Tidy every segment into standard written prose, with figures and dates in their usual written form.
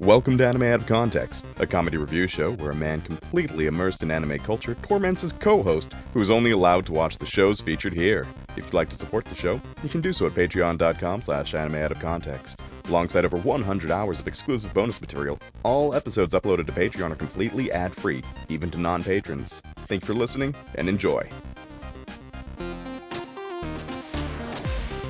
Welcome to Anime Out of Context, a comedy review show where a man completely immersed in anime culture torments his co-host, who is only allowed to watch the shows featured here. If you'd like to support the show, you can do so at patreon.com/animeoutofcontext. Alongside over 100 hours of exclusive bonus material, all episodes uploaded to Patreon are completely ad-free, even to non-patrons. Thank you for listening, and enjoy.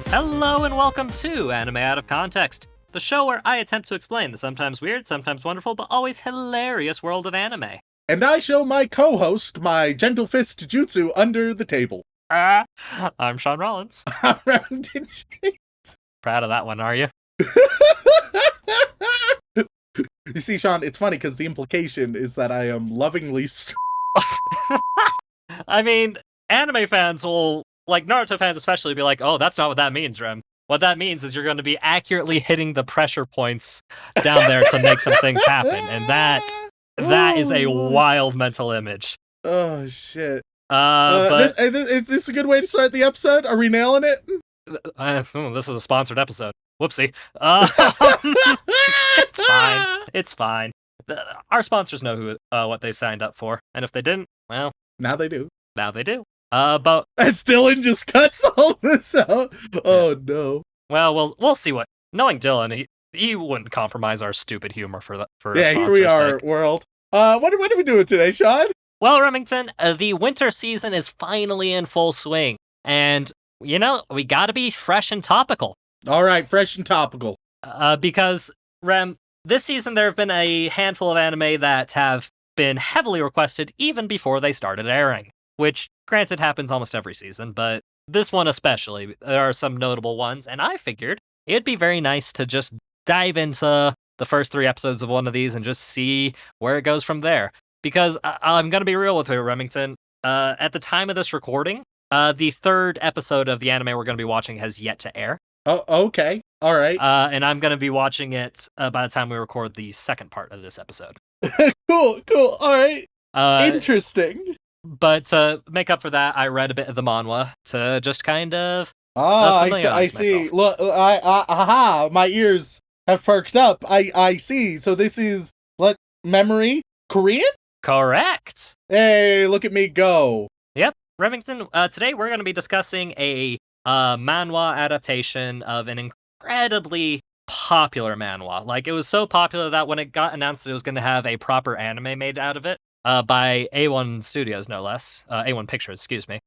Hello and welcome to Anime Out of Context, the show where I attempt to explain the sometimes weird, sometimes wonderful, but always hilarious world of anime. And I show my co-host my gentle fist jutsu under the table. I'm Sean Rollins. Remington. Proud of that one, are you? You see, Sean, it's funny because the implication is that I am lovingly I mean, anime fans will, like Naruto fans especially, be like, oh, that's not what that means, Rem. What that means is you're going to be accurately hitting the pressure points down there to make some things happen, and that is a wild mental image. Oh, shit. But is this a good way to start the episode? Are we nailing it? This is a sponsored episode. Whoopsie. It's fine. Our sponsors know who what they signed up for, and if they didn't, well, now they do. Now they do. But as Dylan just cuts all this out. Oh no. Well, we'll see what. Knowing Dylan, he wouldn't compromise our stupid humor for a here we are, sake. World. What are we doing today, Sean? Well, Remington, the winter season is finally in full swing, and you know we got to be fresh and topical. All right, fresh and topical. Because Rem, this season there have been a handful of anime that have been heavily requested even before they started airing. Which, granted, happens almost every season, but this one especially, there are some notable ones, and I figured it'd be very nice to just dive into the first 3 episodes of one of these and just see where it goes from there. Because I'm going to be real with you, Remington. At the time of this recording, the 3rd episode of the anime we're going to be watching has yet to air. Oh, okay. All right. And I'm going to be watching it by the time we record the 2nd part of this episode. Cool. All right. Interesting. But to make up for that, I read a bit of the manhwa to just kind of I see. Myself. Look, my ears have perked up. I see. So this is memory Korean? Correct. Hey, look at me go. Yep. Remington, today we're going to be discussing a manhwa adaptation of an incredibly popular manhwa. Like, it was so popular that when it got announced that it was going to have a proper anime made out of it, by A1 Studios, no less. A1 Pictures, excuse me.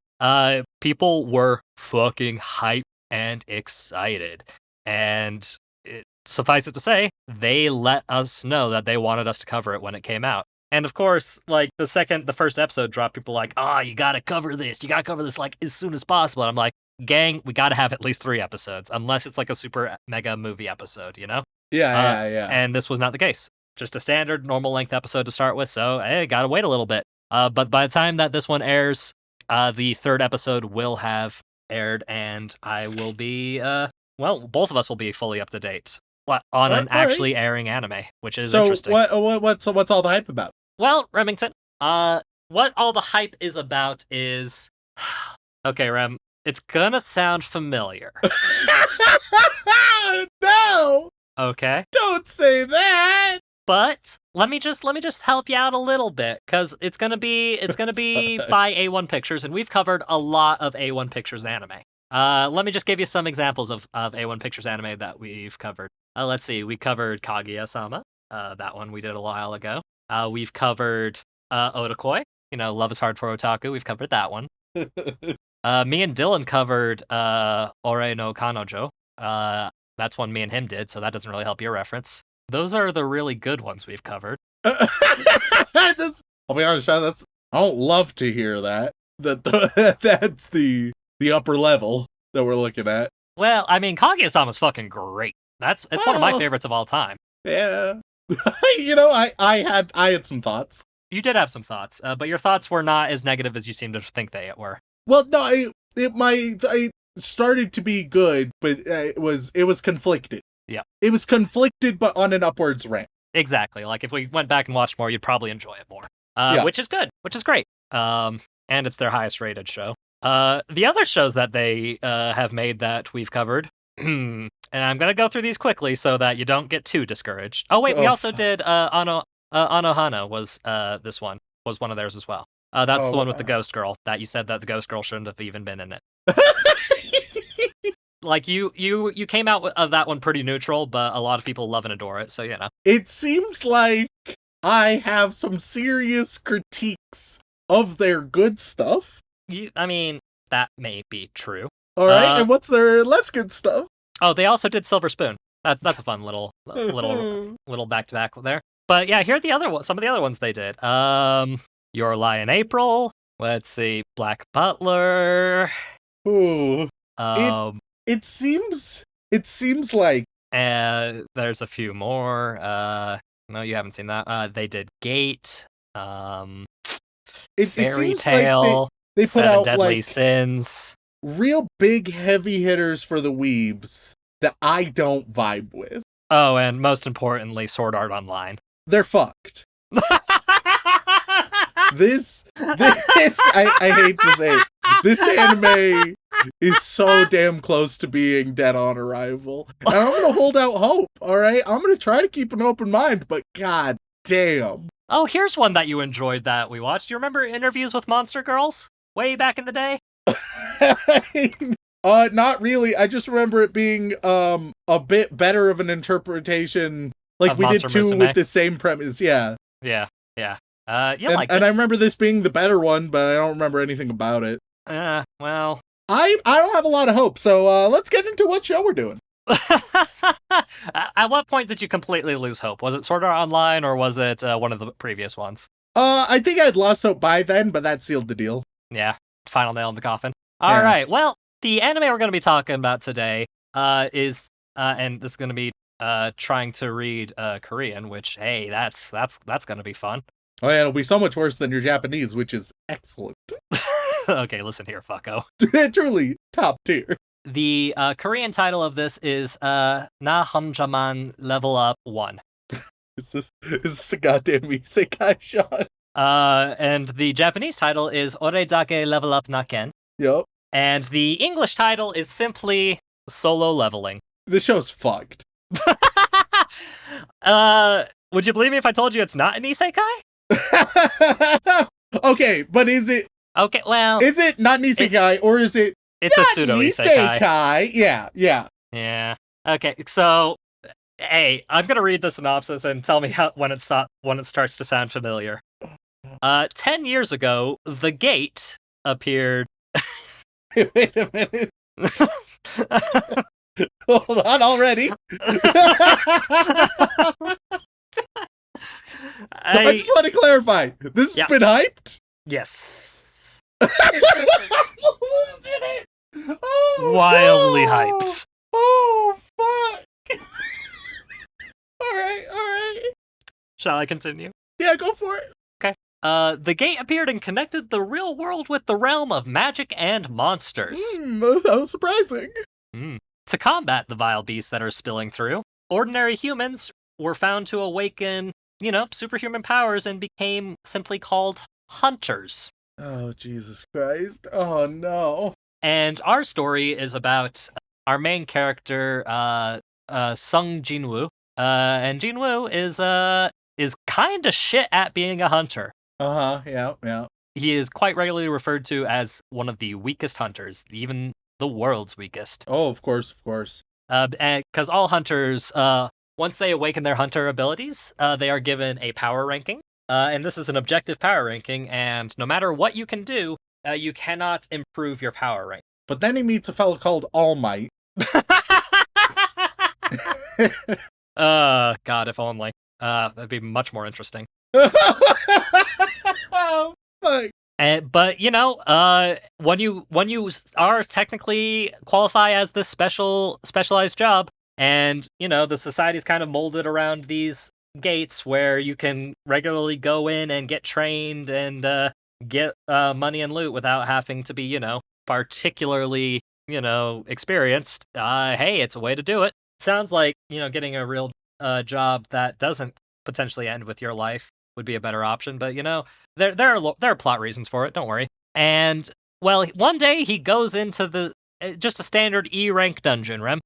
People were fucking hyped and excited. And suffice it to say, they let us know that they wanted us to cover it when it came out. And of course, like, the first episode dropped, people were like, you gotta cover this. You gotta cover this, like, as soon as possible. And I'm like, gang, we gotta have at least 3 episodes, unless it's like a super mega movie episode, you know? Yeah. And this was not the case. Just a standard, normal length episode to start with, so hey, gotta wait a little bit. But by the time that this one airs, the 3rd episode will have aired, and I will be, both of us will be fully up to date on an actually airing anime, which is interesting. So what's all the hype about? Well, Remington, what all the hype is about is... Okay, Rem, it's gonna sound familiar. No! Okay. Don't say that! But let me just help you out a little bit, because it's gonna be by A1 Pictures, and we've covered a lot of A1 Pictures anime. Let me just give you some examples of A1 Pictures anime that we've covered. Let's see, we covered Kaguya-sama. That one we did a while ago. We've covered Otakoi. You know, Love is Hard for Otaku. We've covered that one. Me and Dylan covered Ore no Kanojo. That's one me and him did, so that doesn't really help your reference. Those are the really good ones we've covered. I'll be honest, Sean, I don't love to hear that. That's the upper level that we're looking at. Well, I mean, Kaguya-sama's fucking great. It's one of my favorites of all time. Yeah. You know, I had some thoughts. You did have some thoughts, but your thoughts were not as negative as you seem to think they were. Well, no, I started to be good, but it was conflicted. Yeah. It was conflicted, but on an upwards ramp. Exactly. Like, if we went back and watched more, you'd probably enjoy it more. Yeah. Which is good. Which is great. And it's their highest rated show. The other shows that they have made that we've covered, And I'm going to go through these quickly so that you don't get too discouraged. Oh, wait, we Oh, also did Anohana was this one, was one of theirs as well. That's the one with the ghost girl that you said that the ghost girl shouldn't have even been in it. Like, you came out of that one pretty neutral, but a lot of people love and adore it, so, you know. It seems like I have some serious critiques of their good stuff. I mean, that may be true. All right, and what's their less good stuff? Oh, they also did Silver Spoon. That's a fun little back to back there. But yeah, here are the other ones. Some of the other ones they did. Your Lie in April. Let's see, Black Butler. Ooh. It seems like. There's a few more. No, you haven't seen that. They did Gate. Fairy Tale. Like they put Seven out Deadly like Sins. Real big heavy hitters for the weebs that I don't vibe with. Oh, and most importantly, Sword Art Online. They're fucked. This I hate to say it. This anime is so damn close to being dead on arrival. And I'm gonna hold out hope, alright? I'm gonna try to keep an open mind, but god damn. Oh, here's one that you enjoyed that we watched. Do you remember Interviews with Monster Girls? Way back in the day? Not really. I just remember it being a bit better of an interpretation. Like Of we did Monster two Musume? with the same premise, yeah. Yeah. And I remember this being the better one, but I don't remember anything about it. Well. I don't have a lot of hope, so let's get into what show we're doing. At what point did you completely lose hope? Was it Sword Art Online or was it one of the previous ones? I think I'd lost hope by then, but that sealed the deal. Yeah, final nail in the coffin. All right, well, the anime we're going to be talking about today is, and this is going to be trying to read Korean, which, hey, that's going to be fun. Oh yeah, it'll be so much worse than your Japanese, which is excellent. Okay, listen here, fucko. Truly top tier. The Korean title of this is Na Honjaman Level Up 1. Is this a goddamn isekai, Sean? And the Japanese title is Oredake Level Up Naken. Yep. And the English title is simply Solo Leveling. This show's fucked. Would you believe me if I told you it's not an isekai? Okay, but is it... Okay, well... Is it not an isekai, or is it... It's a pseudo-isekai. Yeah. Yeah. Okay, so... Hey, I'm gonna read the synopsis and tell me when it starts to sound familiar. 10 years ago, The Gate appeared... Wait a minute. Hold on already. I just want to clarify. This has been hyped? Yes. Oh, wildly no. hyped. Oh, fuck. All right. Shall I continue? Yeah, go for it. Okay. The Gate appeared and connected the real world with the realm of magic and monsters. That was surprising. To combat the vile beasts that are spilling through, ordinary humans were found to awaken, superhuman powers and became simply called hunters. Oh, Jesus Christ. Oh, no. And our story is about our main character, Sung Jinwoo. And Jinwoo is kind of shit at being a hunter. Yeah. He is quite regularly referred to as one of the weakest hunters, even the world's weakest. Oh, of course. Because all hunters, once they awaken their hunter abilities, they are given a power ranking. And this is an objective power ranking, and no matter what you can do, you cannot improve your power rank. But then he meets a fellow called All Might. God, if only. That'd be much more interesting. Oh, fuck. But when you are technically qualify as this specialized job, and the society's kind of molded around these gates where you can regularly go in and get trained and get money and loot without having to be particularly experienced. Hey, it's a way to do it. Sounds like getting a real job that doesn't potentially end with your life would be a better option, but there are plot reasons for it, don't worry. And well, one day he goes into just a standard E rank dungeon, Rem,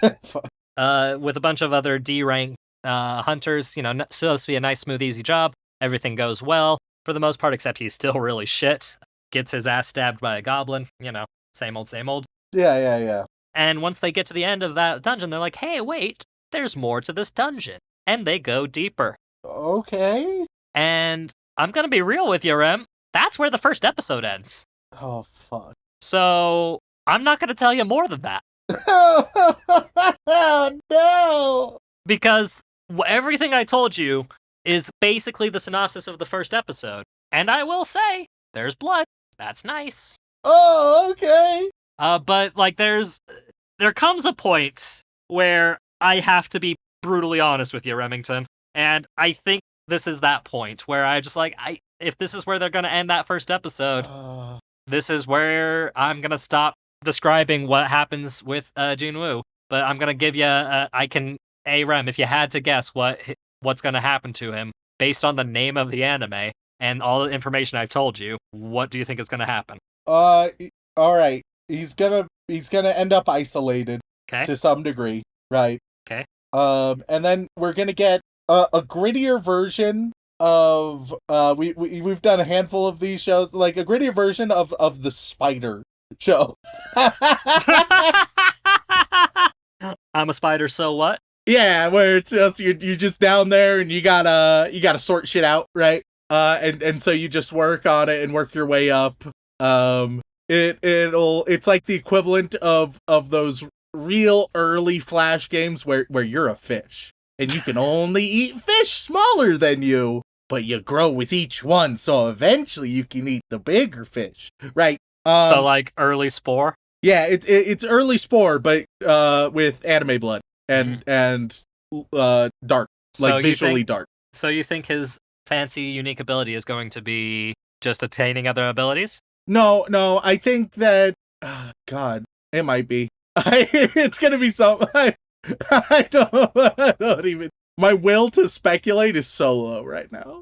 with a bunch of other D rank hunters. You know, supposed to be a nice, smooth, easy job. Everything goes well for the most part, except he's still really shit. Gets his ass stabbed by a goblin. You know, same old, same old. Yeah. And once they get to the end of that dungeon, they're like, hey, wait, there's more to this dungeon. And they go deeper. Okay. And I'm going to be real with you, Rem. That's where the first episode ends. Oh, fuck. So I'm not going to tell you more than that. Oh, no. Because everything I told you is basically the synopsis of the first episode. And I will say, there's blood. That's nice. Oh, okay. But like there comes a point where I have to be brutally honest with you, Remington. And I think this is that point where I just like, if this is where they're going to end that first episode, this is where I'm going to stop describing what happens with Junwoo. But I'm going to give you, Rem, if you had to guess what's going to happen to him based on the name of the anime and all the information I've told you, what do you think is going to happen? All right. He's gonna end up isolated to some degree, right? Okay. And then we're gonna get a grittier version of we've done a handful of these shows, like a grittier version of the Spider show. I'm a spider, so what? Yeah, where it's just you're just down there and you gotta sort shit out, right? And so you just work on it and work your way up. It's like the equivalent of those real early Flash games where you're a fish and you can only eat fish smaller than you, but you grow with each one, so eventually you can eat the bigger fish, right? So like early Spore? Yeah, it's early Spore, but with anime blood and dark, like visually dark. So you think his fancy unique ability is going to be just attaining other abilities? No, I think that God, it might be. It's gonna be something. I don't even. My will to speculate is so low right now.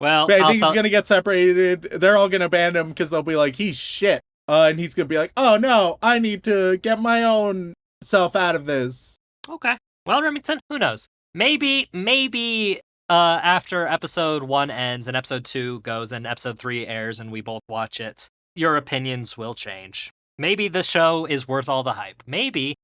Well, but I think he's gonna get separated. They're all gonna ban him because they'll be like, he's shit. And he's gonna be like, oh no, I need to get my own self out of this. Okay. Well, Remington, who knows? Maybe after episode 1 ends and episode 2 goes and episode 3 airs and we both watch it, your opinions will change. Maybe this show is worth all the hype. Maybe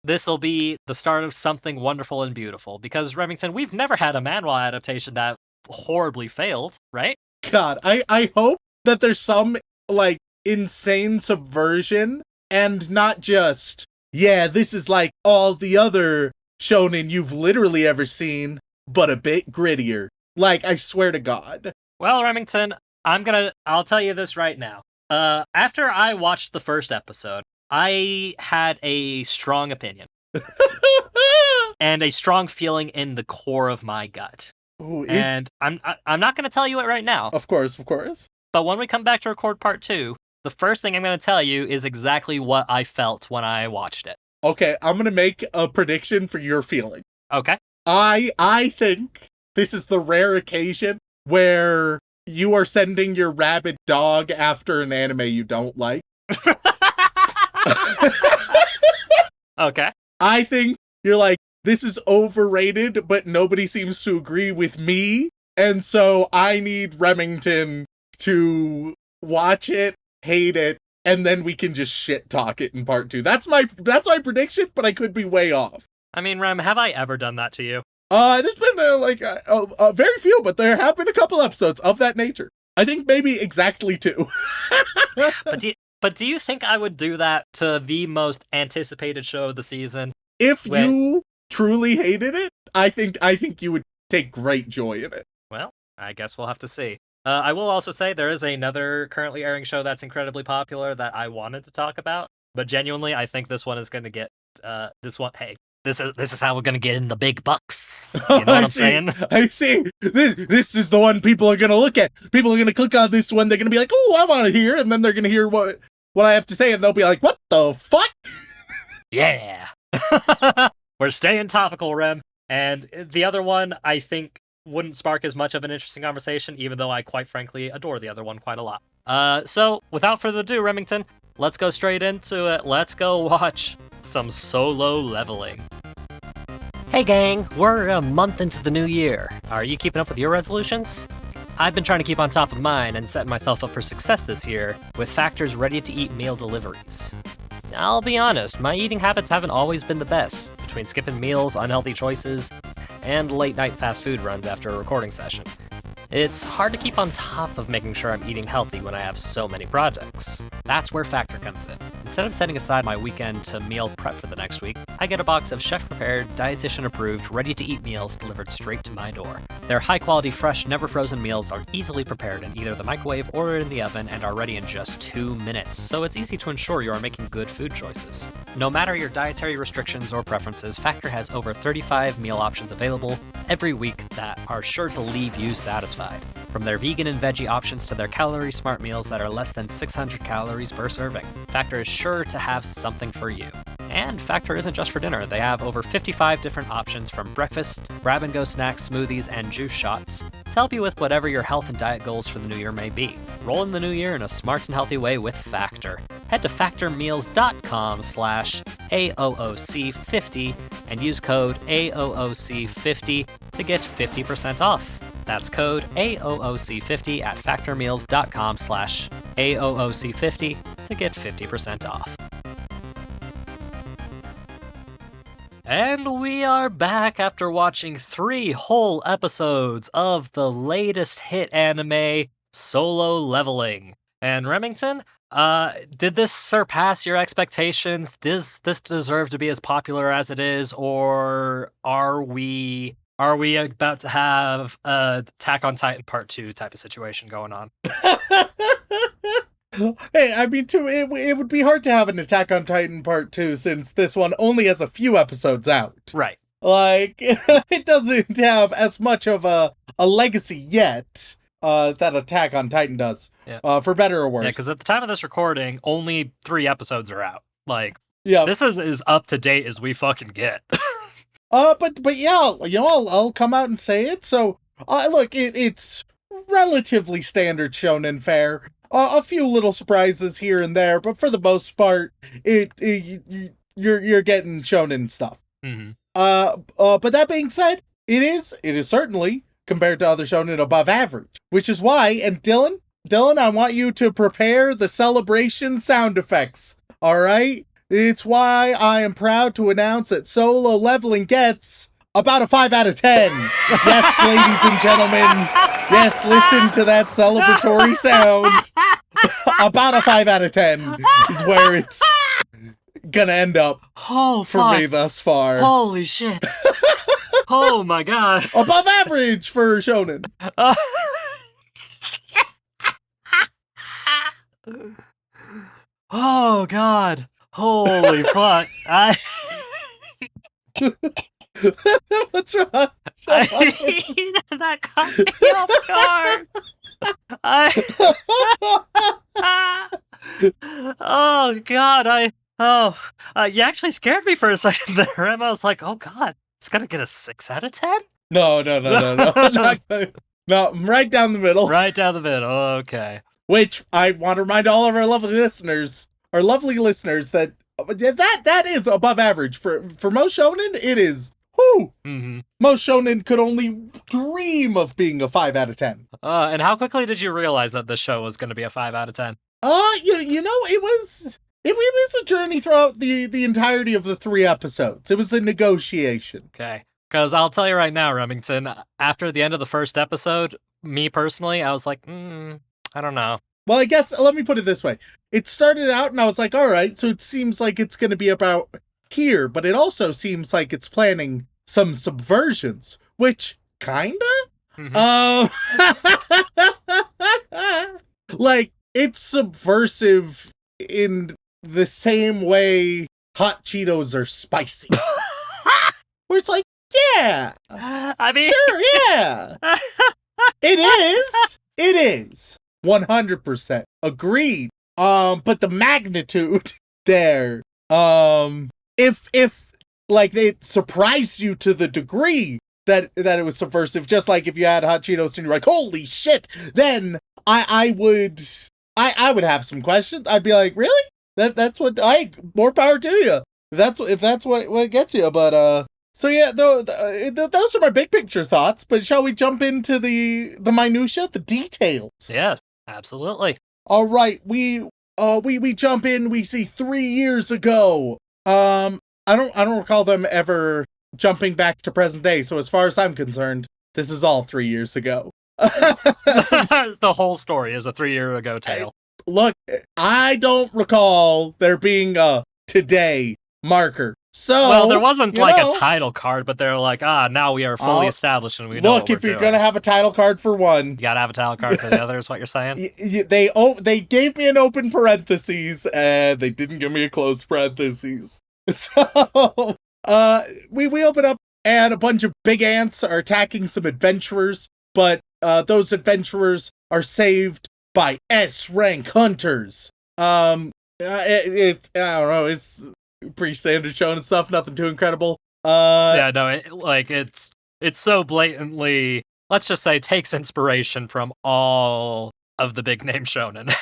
this will be the start of something wonderful and beautiful. Because, Remington, we've never had a manhwa adaptation that horribly failed, right? God, I hope that there's some, like, insane subversion and not just, yeah, this is like all the other shonen you've literally ever seen, but a bit grittier. Like, I swear to God. Well, Remington, I'll tell you this right now. After I watched the first episode, I had a strong opinion. And a strong feeling in the core of my gut. Ooh, and I'm not going to tell you it right now. Of course. But when we come back to record part 2, the first thing I'm going to tell you is exactly what I felt when I watched it. Okay, I'm going to make a prediction for your feeling. Okay. I think this is the rare occasion where you are sending your rabid dog after an anime you don't like. Okay. I think you're like, this is overrated, but nobody seems to agree with me, and so I need Remington to watch it, hate it, and then we can just shit talk it in part 2. That's my prediction, but I could be way off. I mean, Rem, have I ever done that to you? There's been very few, but there have been a couple episodes of that nature. I think maybe exactly 2. But do you think I would do that to the most anticipated show of the season? If you truly hated it, I think you would take great joy in it. Well, I guess we'll have to see. I will also say there is another currently airing show that's incredibly popular that I wanted to talk about, but genuinely, I think this one is going to get this one. Hey, this is how we're going to get in the big bucks. You know what I'm saying? I see. This is the one people are going to look at. People are going to click on this one. They're going to be like, "Oh, I want to hear," and then they're going to hear what I have to say, and they'll be like, "What the fuck?" Yeah. We're staying topical, Rem. And the other one, I think, wouldn't spark as much of an interesting conversation, even though I quite frankly adore the other one quite a lot. So, without further ado, Remington, let's go straight into it. Let's go watch some solo leveling. Hey gang, we're a month into the new year. Are you keeping up with your resolutions? I've been trying to keep on top of mine and setting myself up for success this year with Factor's ready-to-eat meal deliveries. I'll be honest, my eating habits haven't always been the best, between skipping meals, unhealthy choices, and late-night fast food runs after a recording session. It's hard to keep on top of making sure I'm eating healthy when I have so many projects. That's where Factor comes in. Instead of setting aside my weekend to meal prep for the next week, I get a box of chef-prepared, dietitian-approved, ready-to-eat meals delivered straight to my door. Their high-quality, fresh, never-frozen meals are easily prepared in either the microwave or in the oven and are ready in just 2 minutes, so it's easy to ensure you are making good food choices. No matter your dietary restrictions or preferences, Factor has over 35 meal options available every week that are sure to leave you satisfied. From their vegan and veggie options to their calorie-smart meals that are less than 600 calories per serving, Factor is sure to have something for you. And Factor isn't just for dinner. They have over 55 different options from breakfast, grab-and-go snacks, smoothies, and juice shots to help you with whatever your health and diet goals for the new year may be. Roll in the new year in a smart and healthy way with Factor. Head to factormeals.com/AOOC50 and use code AOOC50 to get 50% off. That's code AOOC50 at factormeals.com/AOOC50 to get 50% off. And we are back after watching 3 whole episodes of the latest hit anime, Solo Leveling. And Remington, did this surpass your expectations? Does this deserve to be as popular as it is, or are we about to have a Attack on Titan Part 2 type of situation going on? Hey, I mean, it would be hard to have an Attack on Titan Part 2 since this one only has a few episodes out. Right. Like, it doesn't have as much of a legacy yet that Attack on Titan does, for better or worse. Yeah, because at the time of this recording, only 3 episodes are out. Like, yeah, this is as up to date as we fucking get. But yeah, I'll come out and say it. So, look, it's relatively standard shonen fare. A few little surprises here and there, but for the most part, you're getting shonen stuff. Mm-hmm. But that being said, it is certainly, compared to other shonen, above average. Which is why, and Dylan, I want you to prepare the celebration sound effects. All right. It's why I am proud to announce that Solo Leveling gets about a 5 out of 10. Yes, ladies and gentlemen. Yes, listen to that celebratory sound. About a 5 out of 10 is where it's gonna end up for me thus far. Holy shit. Oh my god. Above average for shonen. Oh god. Holy fuck. What's wrong? That caught me off guard. Oh god, you actually scared me for a second there, Em. I was like, oh god, it's gonna get a 6 out of 10? No. No, right down the middle. Right down the middle, okay. Which I want to remind all of our lovely listeners that that is above average. For most shonen, it is. Whew. Mm-hmm. Most shonen could only dream of being a 5 out of 10. And how quickly did you realize that the show was going to be a 5 out of 10? You know, it was a journey throughout the entirety of the 3 episodes. It was a negotiation. Okay. Because I'll tell you right now, Remington, after the end of the first episode, me personally, I was like, I don't know. Well, I guess, let me put it this way. It started out and I was like, all right, so it seems like it's going to be about here, but it also seems like it's planning some subversions, which kinda? Mm-hmm. Like, it's subversive in the same way hot Cheetos are spicy. Where it's like, yeah. I mean... Sure, yeah. It is. 100%. Agreed. But the magnitude there, if like it surprised you to the degree that it was subversive, just like if you had hot Cheetos and you're like, holy shit, then I would have some questions. I'd be like, really? That's what more power to you. if that's what gets you. But so yeah, those are my big picture thoughts. But shall we jump into the minutia, the details? Yeah, absolutely. All right, we jump in. We see 3 years ago. I don't recall them ever jumping back to present day. So as far as I'm concerned, this is all 3 years ago. The whole story is a 3-year ago tale. Look, I don't recall there being a today marker. So, well, there wasn't like a title card, but they're like, now we are fully established and we know what we're if you're doing. gonna have a title card for one, You gotta have a title card for the other, is what you're saying? they gave me an open parentheses and they didn't give me a closed parentheses. So, we open up and a bunch of big ants are attacking some adventurers, but those adventurers are saved by S-rank hunters. I don't know, it's pretty standard shonen stuff, nothing too incredible. Yeah, no, it's so blatantly, let's just say, takes inspiration from all of the big name shonen.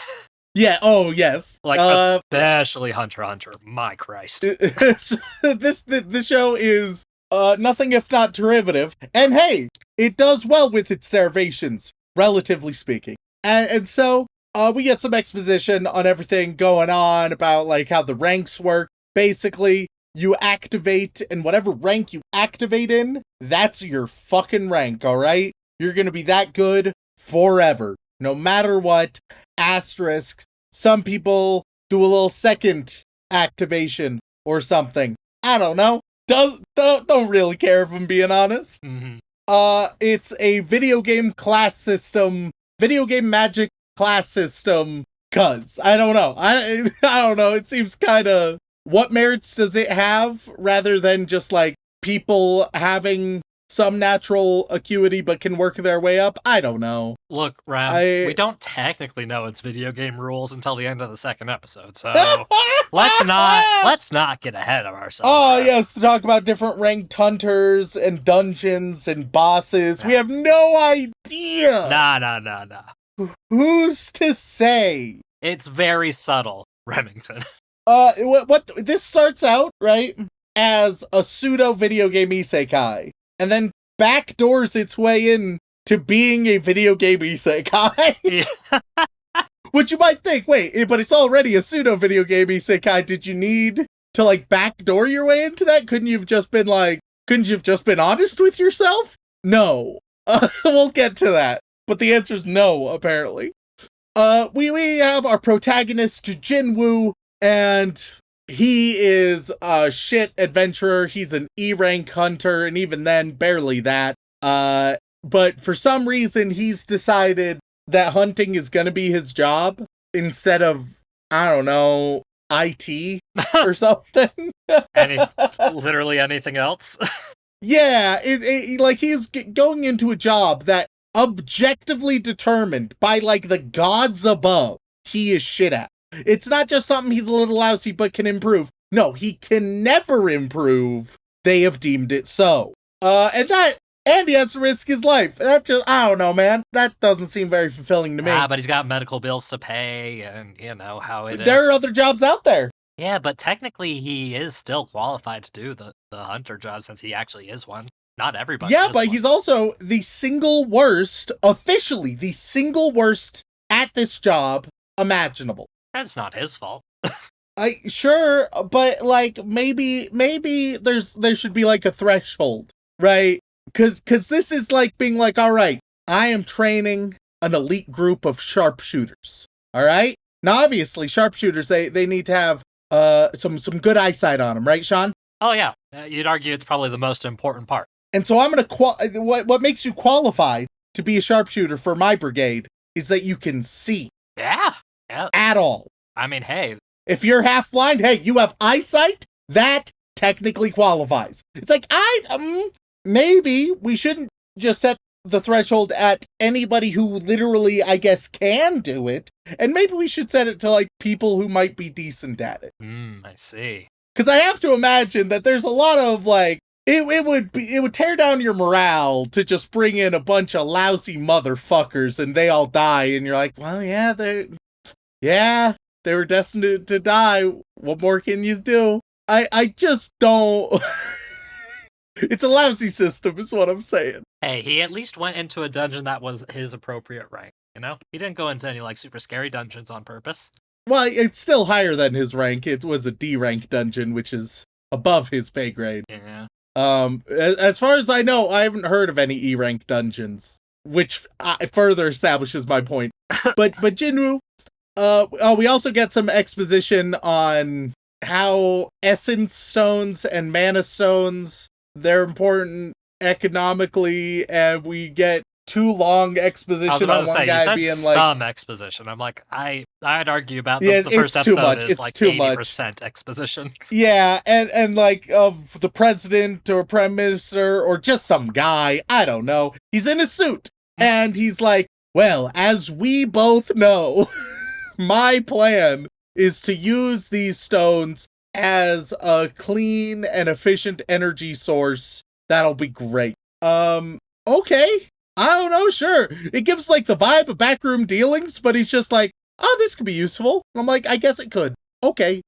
Yeah, oh yes. Like, especially Hunter x Hunter, my Christ. The show is nothing if not derivative, and hey, it does well with its derivations, relatively speaking. And so, we get some exposition on everything going on about, like, how the ranks work. Basically, you activate, and whatever rank you activate in, that's your fucking rank, alright? You're gonna be that good forever, no matter what. Asterisk. Some people do a little second activation or something. I don't know. Don't really care if I'm being honest. Mm-hmm. It's a video game class system, video game magic class system, cuz I don't know. I don't know. It seems kind of, what merits does it have rather than just like people having some natural acuity but can work their way up? I don't know. Look, Ram, we don't technically know its video game rules until the end of the second episode, so let's not get ahead of ourselves. Oh, Ram. yes, to talk about different ranked hunters and dungeons and bosses. We have no idea. Nah. Who's to say? It's very subtle, Remington. What this starts out, right, as a pseudo video game isekai, and then backdoors its way in to being a video game isekai. Yeah. Which you might think, wait, but it's already a pseudo video game isekai. Did you need to like backdoor your way into that? Couldn't you have just been honest with yourself? No. We'll get to that. But the answer is no, apparently. We have our protagonist, Jinwoo, and he is a shit adventurer. He's an E-rank hunter, and even then, barely that. But for some reason, he's decided that hunting is gonna be his job instead of, I don't know, IT or something. Literally anything else. Yeah, like he's going into a job that objectively determined by like the gods above he is shit at. It's not just something he's a little lousy but can improve. No, he can never improve. They have deemed it so. And he has to risk his life. That just, I don't know, man. That doesn't seem very fulfilling to me. But he's got medical bills to pay, and you know how it is. There are other jobs out there. Yeah, but technically he is still qualified to do the hunter job since he actually is one. Not everybody. Yeah, but he's also the single worst, officially the single worst at this job imaginable. That's not his fault. Sure, but like maybe there should be like a threshold, right? Cause this is like being like, all right, I am training an elite group of sharpshooters. All right? Now obviously sharpshooters they need to have some good eyesight on them, right, Sean? Oh yeah. You'd argue it's probably the most important part. And so I'm gonna what makes you qualified to be a sharpshooter for my brigade is that you can see. Yeah. At all. I mean, hey. If you're half blind, hey, you have eyesight, that technically qualifies. It's like, maybe we shouldn't just set the threshold at anybody who literally, I guess, can do it. And maybe we should set it to, like, people who might be decent at it. I see. Because I have to imagine that there's a lot of, like, it would tear down your morale to just bring in a bunch of lousy motherfuckers and they all die. And you're like, well, yeah, they were destined to die. What more can you do? I just don't. It's a lousy system, is what I'm saying. Hey, he at least went into a dungeon that was his appropriate rank, you know? He didn't go into any, like, super scary dungeons on purpose. Well, it's still higher than his rank. It was a D rank dungeon, which is above his pay grade. Yeah. As far as I know, I haven't heard of any E rank dungeons, which further establishes my point. But Jinwoo, we also get some exposition on how essence stones and mana stones, they're important economically, and we get too long exposition on one guy being like some exposition. I'm like, I'd argue about yeah, the first episode much. is it's like too 80% much. exposition. Yeah, and like of the president or prime minister or just some guy, I don't know. He's in a suit and he's like, well, as we both know, my plan is to use these stones as a clean and efficient energy source. That'll be great. Okay. I don't know, sure. It gives like the vibe of backroom dealings, but he's just like, oh, this could be useful. And I'm like, I guess it could. Okay.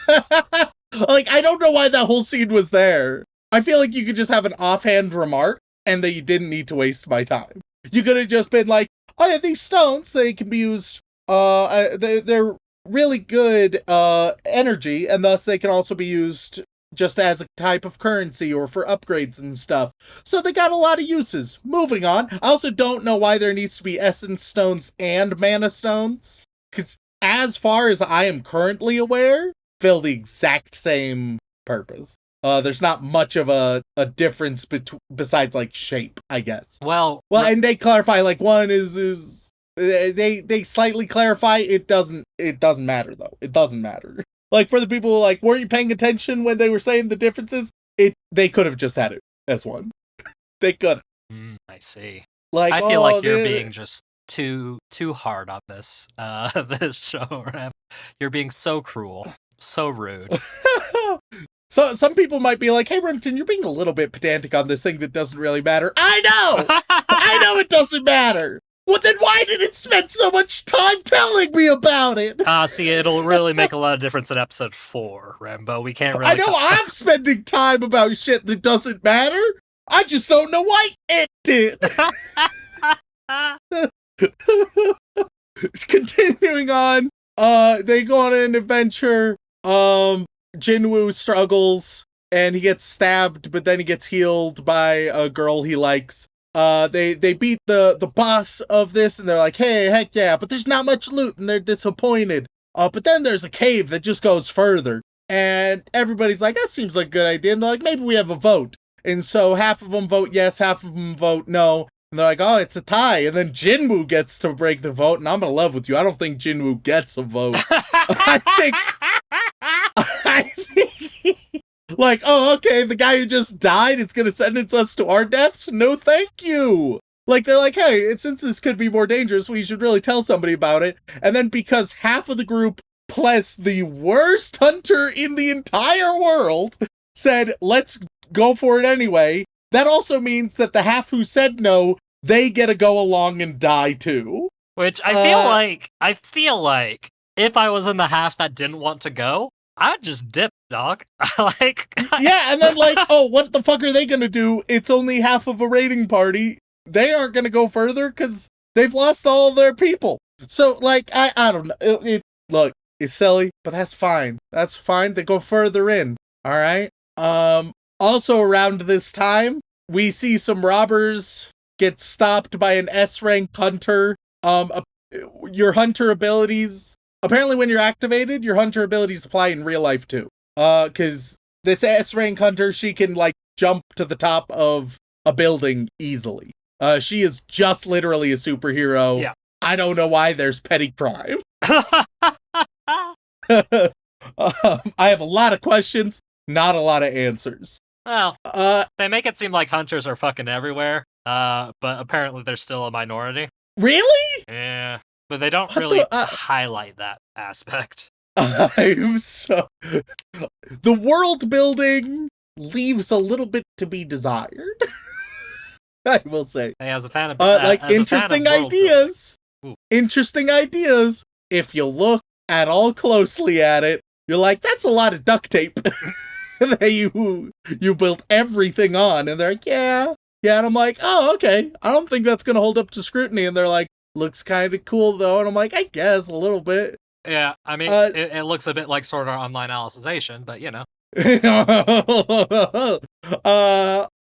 Like, I don't know why that whole scene was there. I feel like you could just have an offhand remark and that you didn't need to waste my time. You could have just been like, oh yeah, these stones, they can be used, they're really good energy, and thus they can also be used just as a type of currency or for upgrades and stuff. So they got a lot of uses. Moving on. I also don't know why there needs to be essence stones and mana stones, because as far as I am currently aware, fill the exact same purpose. There's not much of a difference besides like shape, I guess. Well, and they clarify like one is they slightly clarify it doesn't matter though. It doesn't matter. Like, for the people who, like, weren't you paying attention when they were saying the differences? They could have just had it as one. They could have. I see. Like, I feel like you're being just too hard on this this show, Ram. You're being so cruel, so rude. So some people might be like, hey, Remington, you're being a little bit pedantic on this thing that doesn't really matter. I know! I know it doesn't matter! Well, then why did it spend so much time telling me about it? See, it'll really make a lot of difference in episode 4, Rambo. We can't really... I know I'm spending time about shit that doesn't matter. I just don't know why it did. Continuing on, they go on an adventure. Jinwoo struggles, and he gets stabbed, but then he gets healed by a girl he likes. They beat the boss of this, and they're like, hey, heck yeah, but there's not much loot, and they're disappointed. But then there's a cave that just goes further, and everybody's like, that seems like a good idea, and they're like, maybe we have a vote. And so half of them vote yes, half of them vote no, and they're like, oh, it's a tie, and then Jinwoo gets to break the vote, and I'm in love with you. I don't think Jinwoo gets a vote. I think like, oh, okay, the guy who just died is gonna sentence us to our deaths? No, thank you. Like, they're like, hey, since this could be more dangerous, we should really tell somebody about it. And then because half of the group, plus the worst hunter in the entire world, said, let's go for it anyway, that also means that the half who said no, they get to go along and die too. Which I feel like if I was in the half that didn't want to go, I'd just dip, dog. Yeah, and then like, oh, what the fuck are they gonna do? It's only half of a raiding party. They aren't gonna go further because they've lost all their people. So like, I don't know. Look, it's silly, but that's fine. That's fine. They go further in. All right. Also around this time, we see some robbers get stopped by an S-rank hunter. Your hunter abilities. Apparently when you're activated, your hunter abilities apply in real life too. Cause this S-rank hunter, she can like jump to the top of a building easily. She is just literally a superhero. Yeah. I don't know why there's petty crime. I have a lot of questions, not a lot of answers. Well, they make it seem like hunters are fucking everywhere, but apparently they're still a minority. Really? Yeah. But they don't really highlight that aspect. The world building leaves a little bit to be desired. I will say. Hey, as a fan of like interesting ideas. Interesting ideas. If you look at all closely at it, You're like, that's a lot of duct tape that you built everything on. And they're like, yeah. And I'm like, oh, okay. I don't think that's going to hold up to scrutiny. And they're like, looks kind of cool, though. And I'm like, I guess a little bit. Yeah, I mean, it looks a bit like Sword Art Online Alicization, but you know.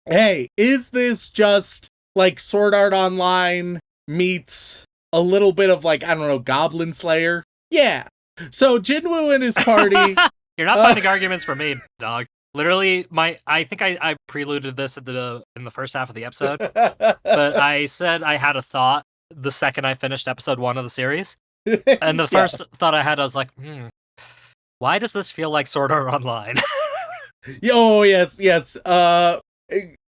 Hey, is this just like Sword Art Online meets a little bit of like, I don't know, Goblin Slayer? Yeah. So Jinwoo and his party. You're not finding arguments for me, dog. Literally, I think I preluded this in the first half of the episode, but I said I had a thought the second I finished episode 1 of the series. And the first thought I had, I was like, why does this feel like Sword Art Online? Oh, yes.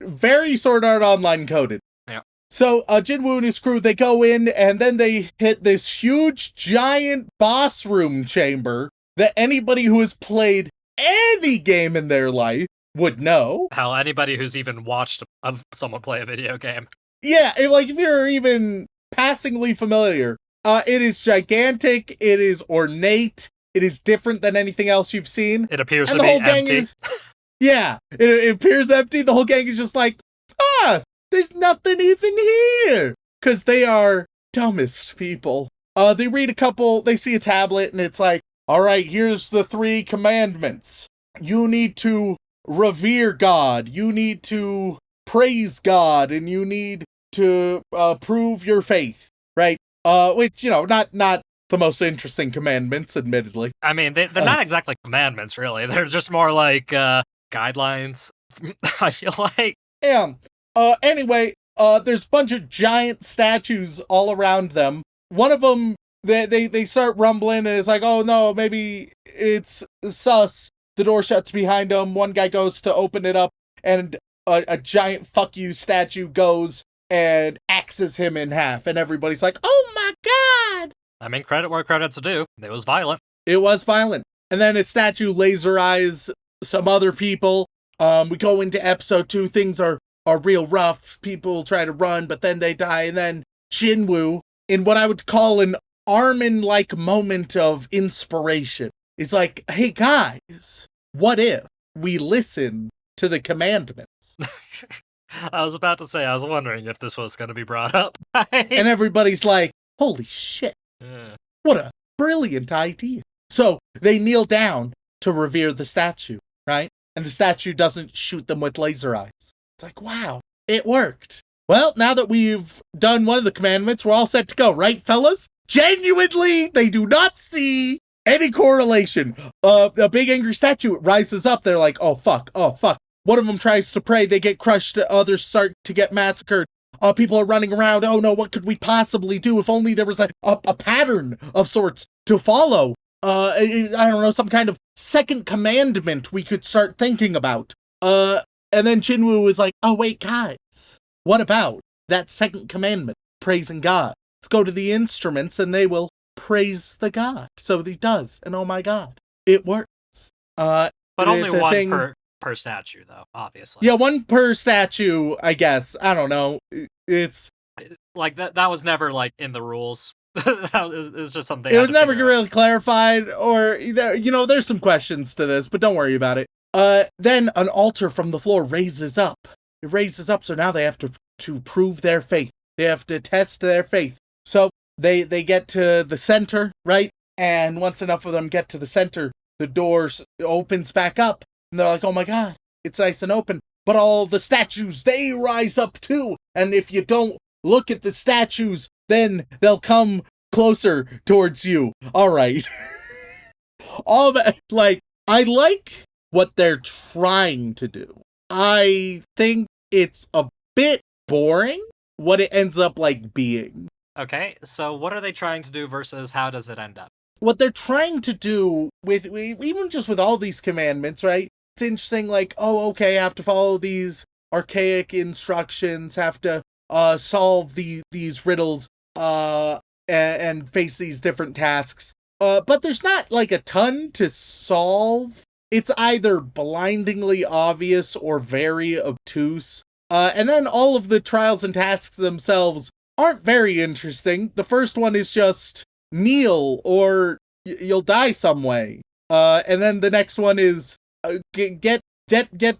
Very Sword Art Online coded. Yeah. So, Jinwoo and his crew, they go in, and then they hit this huge, giant boss room chamber that anybody who has played any game in their life would know. Hell, anybody who's even watched someone play a video game. Yeah, if you're even passingly familiar, it is gigantic, it is ornate, it is different than anything else you've seen. It appears to be empty. It appears empty. The whole gang is just like, there's nothing even here. Because they are dumbest people. They read they see a tablet, and it's like, all right, here's the 3 commandments. You need to revere God. You need to praise God, and you need to prove your faith, right? Which, not the most interesting commandments, admittedly. I mean, they're not exactly commandments, really. They're just more like guidelines, I feel like. Yeah. Anyway, there's a bunch of giant statues all around them. One of them, they start rumbling, and it's like, oh no, maybe it's sus. The door shuts behind them. One guy goes to open it up, and a giant fuck you statue goes and axes him in half, and everybody's like, oh my god! I mean, credit where credit's due. It was violent. It was violent. And then a statue laser eyes some other people. We go into episode 2, things are real rough. People try to run, but then they die, and then Jinwoo, in what I would call an Armin-like moment of inspiration, is like, hey guys, what if we listen to the commandments? I was about to say, I was wondering if this was going to be brought up. And everybody's like, holy shit, what a brilliant idea. So they kneel down to revere the statue, right? And the statue doesn't shoot them with laser eyes. It's like, wow, it worked. Well, now that we've done one of the commandments, we're all set to go, right, fellas? Genuinely, they do not see any correlation. A big angry statue rises up. They're like, oh, fuck. One of them tries to pray. They get crushed. Others start to get massacred. People are running around. Oh, no, what could we possibly do? If only there was a pattern of sorts to follow. I don't know, some kind of second commandment we could start thinking about. And then Jinwoo is like, oh, wait, guys. What about that second commandment? Praising God. Let's go to the instruments and they will praise the God. So he does. And oh my God, it works. But only one per statue, though, obviously. Yeah, one per statue, I guess. I don't know. It's like that was never like in the rules. It's just something. It was never really clarified, or there's some questions to this, but don't worry about it. Then an altar from the floor raises up. It raises up, so now they have to prove their faith. They have to test their faith. So they get to the center, right? And once enough of them get to the center, the doors opens back up. And they're like, oh my God, it's nice and open. But all the statues, they rise up too. And if you don't look at the statues, then they'll come closer towards you. All right. All that, I like what they're trying to do. I think it's a bit boring what it ends up being. Okay, so what are they trying to do versus how does it end up? What they're trying to do with, even just with all these commandments, right? It's interesting, oh, okay, I have to follow these archaic instructions, have to solve these riddles, and face these different tasks. But there's not, a ton to solve. It's either blindingly obvious or very obtuse. And then all of the trials and tasks themselves aren't very interesting. The first one is just kneel or you'll die some way. And then the next one is get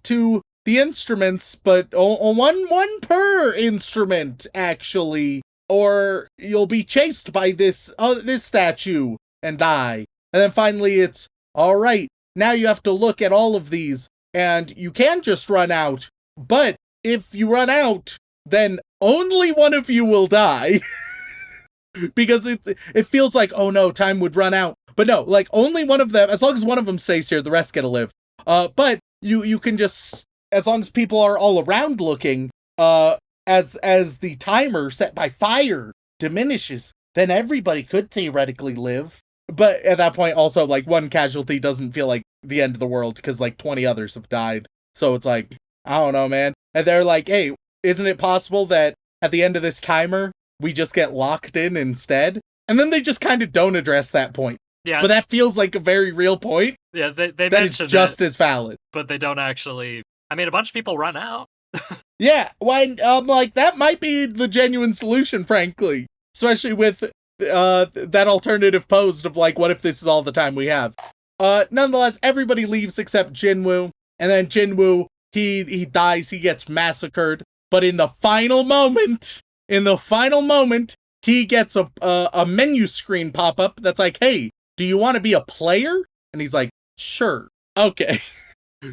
to the instruments, but one per instrument actually, or you'll be chased by this statue and die. And then finally it's, all right, now you have to look at all of these, and you can just run out, but if you run out, then only one of you will die. Because it feels like, oh no, time would run out. But no, like only one of them, as long as one of them stays here, the rest get to live. But you can just, as long as people are all around looking, as the timer set by fire diminishes, then everybody could theoretically live. But at that point, also, like, one casualty doesn't feel like the end of the world, because, like, 20 others have died. So it's like, I don't know, man. And they're like, hey, isn't it possible that at the end of this timer, we just get locked in instead? And then they just kind of don't address that point. Yeah. But that feels like a very real point. Yeah, they that is just as valid. But they don't actually... I mean, a bunch of people run out. Yeah, why? Like, that might be the genuine solution, frankly. Especially with that alternative posed of, like, what if this is all the time we have? Nonetheless, everybody leaves except Jinwoo. And then Jinwoo, he dies, he gets massacred. But in the final moment, he gets a menu screen pop up that's like, hey, do you want to be a player? And he's like, sure. Okay.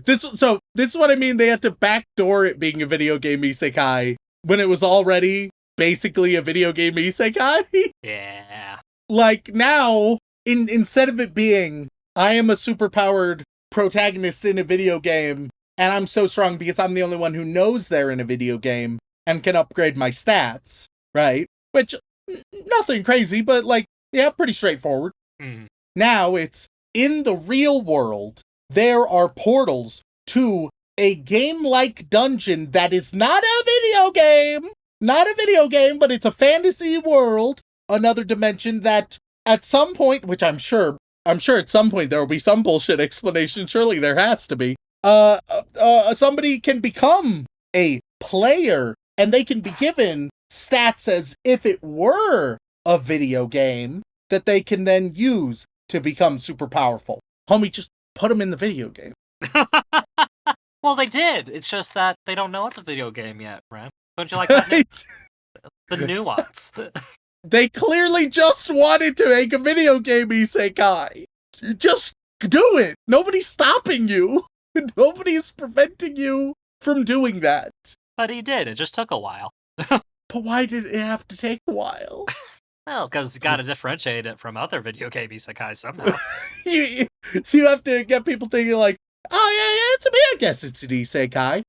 This is what I mean. They had to backdoor it being a video game isekai when it was already basically a video game isekai. Yeah. Like, now, instead of it being, I am a superpowered protagonist in a video game, and I'm so strong because I'm the only one who knows they're in a video game and can upgrade my stats, right? Which, nothing crazy, but, like, yeah, pretty straightforward. Mm. Now it's, in the real world, there are portals to a game-like dungeon that is not a video game. Not a video game, but it's a fantasy world, another dimension that at some point, which I'm sure at some point there will be some bullshit explanation, surely there has to be, somebody can become a player and they can be given stats as if it were a video game that they can then use to become super powerful. Homie, just put them in the video game. Well, they did. It's just that they don't know it's a video game yet, right? Don't you like that? Right? The nuance. They clearly just wanted to make a video game isekai. Just do it. Nobody's stopping you. Nobody's preventing you from doing that. But he did. It just took a while. But why did it have to take a while? Well, because you gotta differentiate it from other video game isekai somehow. you have to get people thinking like, oh yeah, I guess it's an isekai.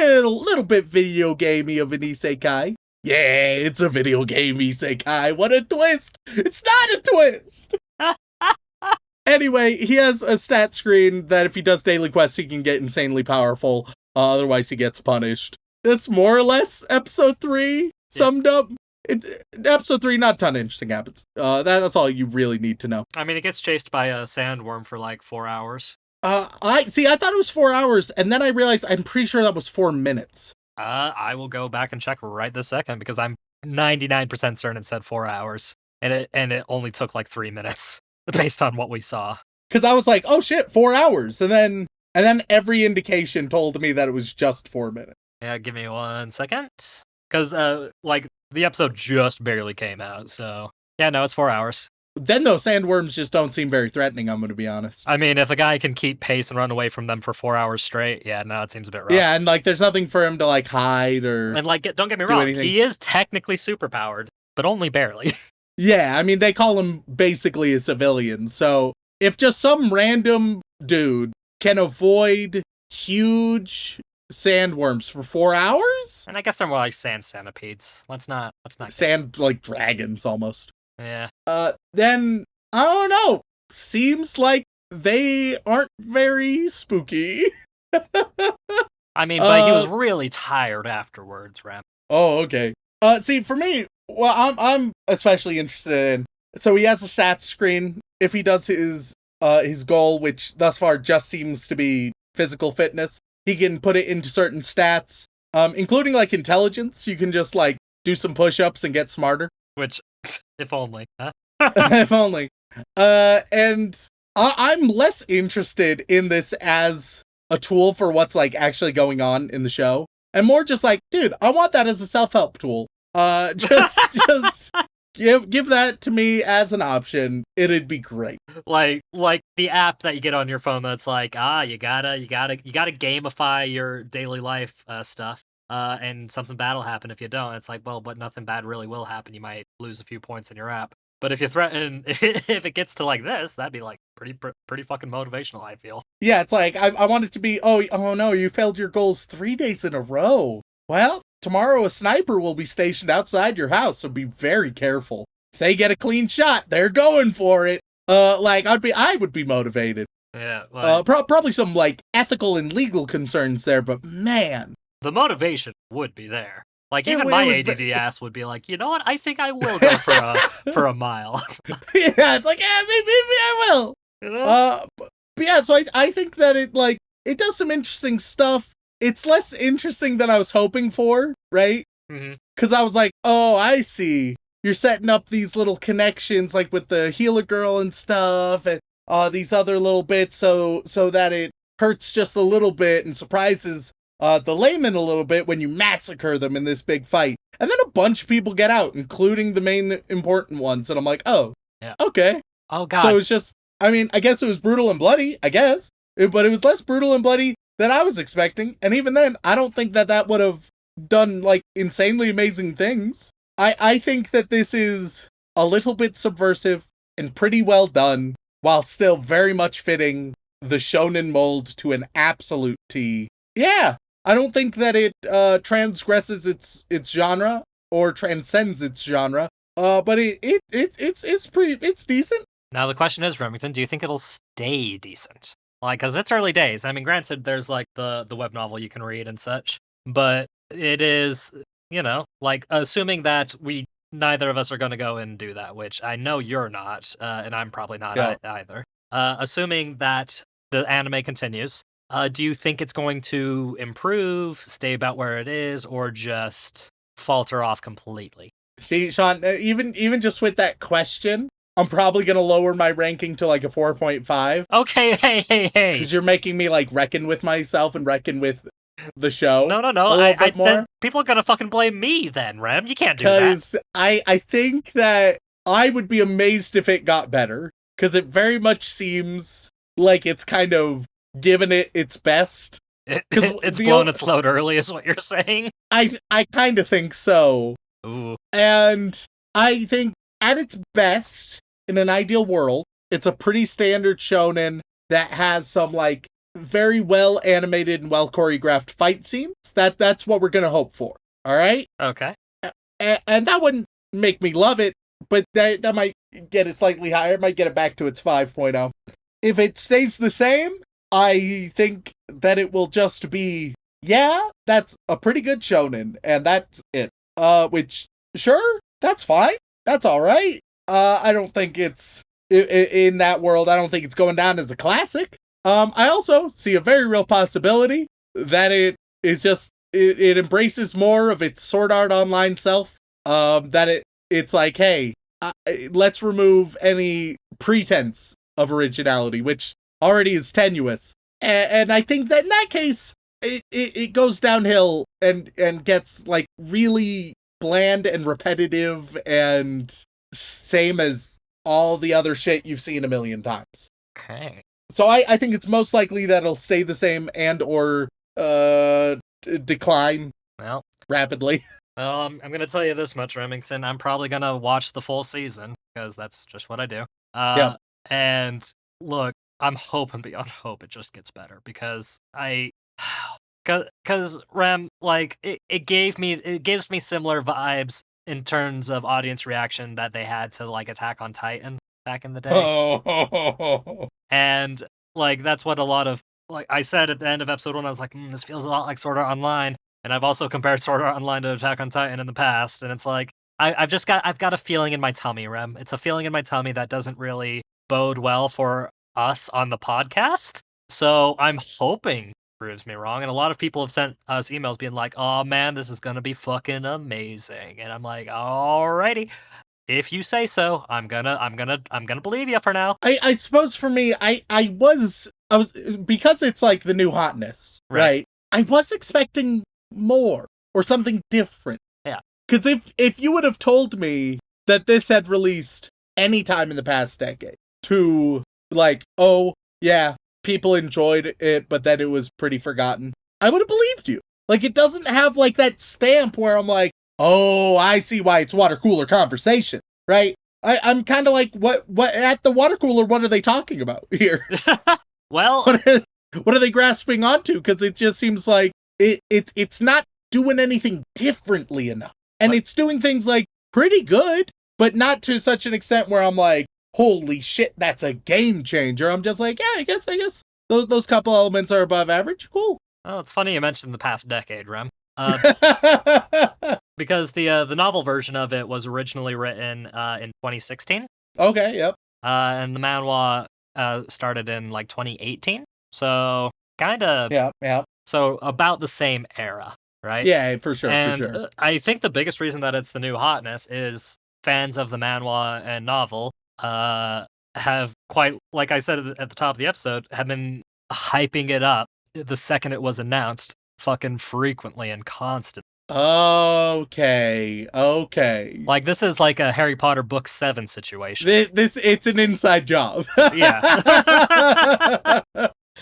Little bit video gamey of an isekai. Yeah, it's a video game isekai. What a twist! It's not a twist! Anyway, he has a stat screen that if he does daily quests, he can get insanely powerful. Otherwise, he gets punished. That's more or less episode 3 summed up. Episode 3, not a ton of interesting happens. That's all you really need to know. I mean, it gets chased by a sandworm for like 4 hours. I thought it was 4 hours, and then I realized I'm pretty sure that was 4 minutes. I will go back and check right this second because I'm 99% certain it said 4 hours, and it only took like 3 minutes based on what we saw. Because I was like, oh shit, 4 hours, and then every indication told me that it was just 4 minutes. Yeah, give me 1 second, because like the episode just barely came out, so yeah, no, it's 4 hours. Then those sandworms just don't seem very threatening, I'm going to be honest. I mean, if a guy can keep pace and run away from them for 4 hours straight, yeah, no, it seems a bit rough. Yeah, and like there's nothing for him to like hide or... And like, don't get me wrong, anything. he is technically superpowered, but only barely. Yeah, I mean, they call him basically a civilian, so if just some random dude can avoid huge sandworms for 4 hours? And I guess they're more like sand centipedes. Let's not Sand, like dragons, almost. Yeah. Then, I don't know. Seems like they aren't very spooky. I mean, but he was really tired afterwards, Rem. Oh, okay. See, for me, well, I'm especially interested in... So he has a stats screen. If he does his goal, which thus far just seems to be physical fitness, he can put it into certain stats, including, like, intelligence. You can just, like, do some push-ups and get smarter. Which, if only, huh? If only. And I'm less interested in this as a tool for what's like actually going on in the show, and more just like, dude, I want that as a self-help tool. Just give that to me as an option. It'd be great. Like the app that you get on your phone that's like, you gotta gamify your daily life stuff. And something bad will happen if you don't. It's like, well, but nothing bad really will happen. You might lose a few points in your app. But if you threaten, if it gets to like this, that'd be like pretty fucking motivational, I feel. Yeah, it's like, I want it to be, oh no, you failed your goals 3 days in a row. Well, tomorrow a sniper will be stationed outside your house, so be very careful. If they get a clean shot, they're going for it. I would be motivated. Yeah. Like, probably some like ethical and legal concerns there, but man, the motivation would be there. Like, even my ADD ass would be like, you know what? I think I will go for a mile. Yeah, it's like, yeah, maybe I will. You know? But yeah, so I think that it does some interesting stuff. It's less interesting than I was hoping for, right? Mm-hmm. Because I was like, oh, I see. You're setting up these little connections, like with the healer girl and stuff, and these other little bits, so that it hurts just a little bit and surprises the layman a little bit when you massacre them in this big fight. And then a bunch of people get out, including the main important ones. And I'm like, oh, yeah, okay. Oh, God. So it's just, I mean, I guess it was brutal and bloody, I guess. But it was less brutal and bloody than I was expecting. And even then, I don't think that would have done, like, insanely amazing things. I think that this is a little bit subversive and pretty well done, while still very much fitting the shonen mold to an absolute T. Yeah, I don't think that it transgresses its genre or transcends its genre. But it's decent. Now the question is, Remington, do you think it'll stay decent? Like, because it's early days. I mean, granted, there's like the web novel you can read and such, but it is, like, assuming that neither of us are going to go and do that, which I know you're not, and I'm probably not either. Assuming that the anime continues, do you think it's going to improve, stay about where it is, or just falter off completely? See, Sean, even just with that question, I'm probably going to lower my ranking to like a 4.5. Okay, hey. Because you're making me like reckon with myself and reckon with the show. No. Then people are going to fucking blame me then, Rem. You can't do that. Because I think that I would be amazed if it got better. Because it very much seems like it's kind of given it its best. It's blown its load early is what you're saying? I kind of think so. Ooh. And I think at its best, in an ideal world, it's a pretty standard shonen that has some like very well animated and well choreographed fight scenes. That's what we're gonna hope for. All right. Okay. And that wouldn't make me love it, but that might get it slightly higher. It might get it back to its 5.0. If it stays the same, I think that it will just be, yeah, that's a pretty good shonen, and that's it. Which, sure, that's fine. That's all right. I don't think it's, in that world, I don't think it's going down as a classic. I also see a very real possibility that it is just, it embraces more of its Sword Art Online self. That it's like, hey, let's remove any pretense of originality, which already is tenuous. And I think that in that case, it goes downhill and gets like really bland and repetitive and same as all the other shit you've seen a million times. Okay. So I think it's most likely that it'll stay the same and or decline rapidly. Well, I'm going to tell you this much, Remington. I'm probably going to watch the full season because that's just what I do. Yeah. And look, I'm hoping beyond hope it just gets better because because Rem, like, it gives me similar vibes in terms of audience reaction that they had to like Attack on Titan back in the day. Oh. And like that's what a lot of, like I said at the end of episode 1, I was like, this feels a lot like Sword Art Online. And I've also compared Sword Art Online to Attack on Titan in the past, and it's like I've got a feeling in my tummy, Rem. It's a feeling in my tummy that doesn't really bode well for us on the podcast. So I'm hoping proves me wrong. And a lot of people have sent us emails being like, "Oh man, this is gonna be fucking amazing." And I'm like, "Alrighty." if you say so, I'm gonna believe you for now. I suppose for me, I was because it's like the new hotness, right? I was expecting more or something different. Yeah. Because if you would have told me that this had released any time in the past decade to like, oh yeah, people enjoyed it, but then it was pretty forgotten, I would have believed you. Like, it doesn't have like that stamp where I'm like, oh, I see why it's water cooler conversation, right? I'm kind of like, what at the water cooler, what are they talking about here? Well, what are they grasping onto? Because it just seems like it's not doing anything differently enough. And it's doing things like pretty good, but not to such an extent where I'm like, holy shit, that's a game changer. I'm just like, yeah, I guess those couple elements are above average. Cool. Oh, it's funny you mentioned the past decade, Rem. Because the novel version of it was originally written in 2016. Okay, yep. And the manhwa started in like 2018. So kind of. Yeah. So about the same era, right? Yeah, for sure. And I think the biggest reason that it's the new hotness is fans of the manhwa and novel have quite, like I said at the top of the episode, have been hyping it up the second it was announced, fucking frequently and constant. Okay. Like, this is like a Harry Potter Book 7 situation. It's an inside job. Yeah.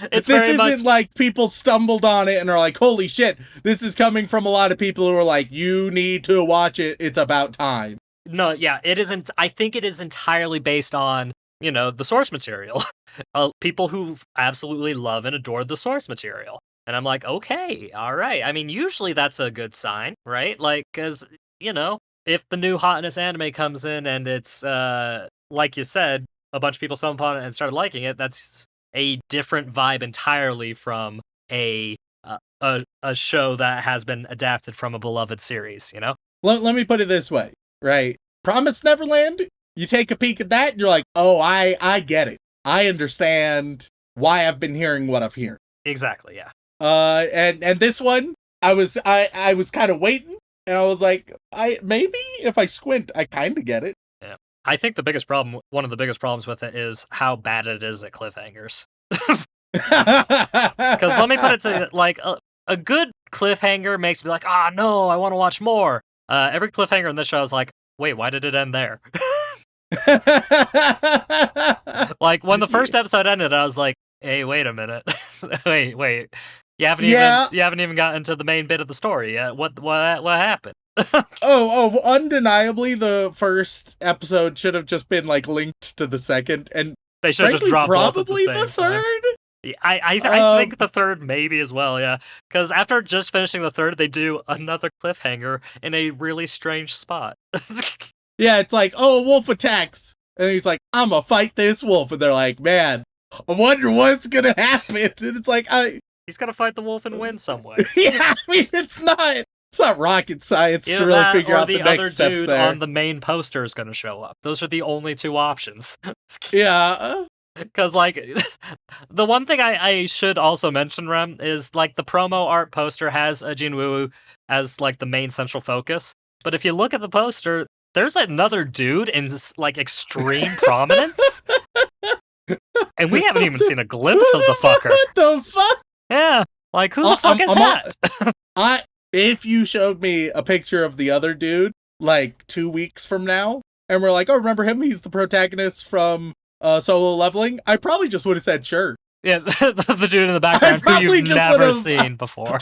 This isn't like people stumbled on it and are like, holy shit, this is coming from a lot of people who are like, you need to watch it, it's about time. No, yeah, it isn't. I think it is entirely based on, the source material. People who absolutely love and adore the source material. And I'm like, okay, all right. I mean, usually that's a good sign, right? Like, because, if the new hotness anime comes in and it's, like you said, a bunch of people stumbled upon it and started liking it, that's a different vibe entirely from a show that has been adapted from a beloved series, Let me put it this way, right? Promised Neverland, you take a peek at that and you're like, oh, I get it. I understand why I've been hearing what I've heard. Exactly, yeah. And this one, I was kind of waiting, and I was like, maybe if I squint, I kind of get it. Yeah. I think one of the biggest problems with it is how bad it is at cliffhangers. Because let me put it to like a good cliffhanger makes me like, no, I want to watch more. Every cliffhanger in this show is like, wait, why did it end there? Like, when the first episode ended, I was like, hey, wait a minute. wait. You haven't even gotten to the main bit of the story yet. What happened? Undeniably, the first episode should have just been like linked to the second, and they should have just dropped probably both at the third. Yeah, I think the third maybe as well, yeah. Because after just finishing the third, they do another cliffhanger in a really strange spot. Yeah, it's like, oh, a wolf attacks, and he's like, I'm gonna fight this wolf, and they're like, man, I wonder what's gonna happen, and it's like, he's gonna fight the wolf and win some way. Yeah, I mean, it's not rocket science to really figure out the next steps there. Or the other dude on the main poster is gonna show up. Those are the only two options. Yeah. Because, like, the one thing I should also mention, Rem, is, like, the promo art poster has a Jinwoo as, like, the main central focus. But if you look at the poster, there's another dude in, like, extreme prominence. And we haven't even seen a glimpse of the fucker. What the fuck? Yeah. Like, who the fuck is that? If you showed me a picture of the other dude, like, 2 weeks from now, and we're like, oh, remember him? He's the protagonist from Solo Leveling, I probably just would have said sure. Yeah, the dude in the background who you've never seen before.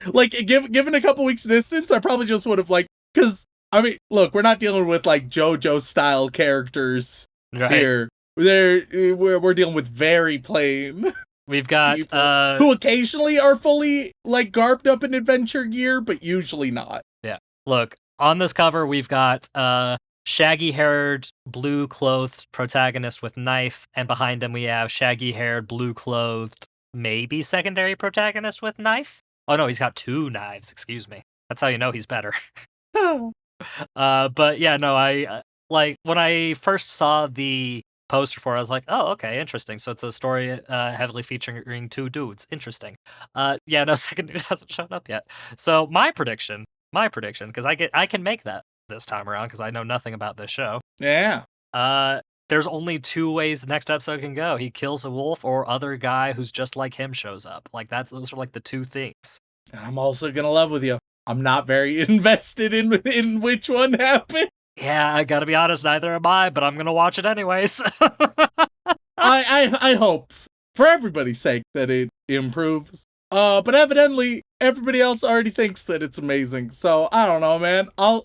Like, given a couple weeks distance, I probably just would have, like, because, I mean, look, we're not dealing with, like, JoJo-style characters here. We're dealing with very plain We've got who occasionally are fully, like, garbed up in adventure gear, but usually not. Yeah. Look, on this cover, we've got shaggy-haired, blue-clothed protagonist with knife, and behind him we have shaggy-haired, blue-clothed, maybe secondary protagonist with knife? Oh no, he's got 2 knives, excuse me. That's how you know he's better. But yeah, no, I like, when I first saw the poster for it, I was like, oh, okay, interesting. So it's a story heavily featuring 2 dudes. Interesting. Yeah, no, second dude hasn't shown up yet. So my prediction, because I can make that. this time around because I know nothing about this show. Yeah. There's only 2 ways the next episode can go. He kills a wolf or other guy who's just like him shows up. Like those are like the 2 things. And I'm also gonna love with you. I'm not very invested in which one happened. Yeah, I gotta be honest, neither am I, but I'm gonna watch it anyways. I hope, for everybody's sake, that it improves. But evidently everybody else already thinks that it's amazing. So I don't know, man. I'll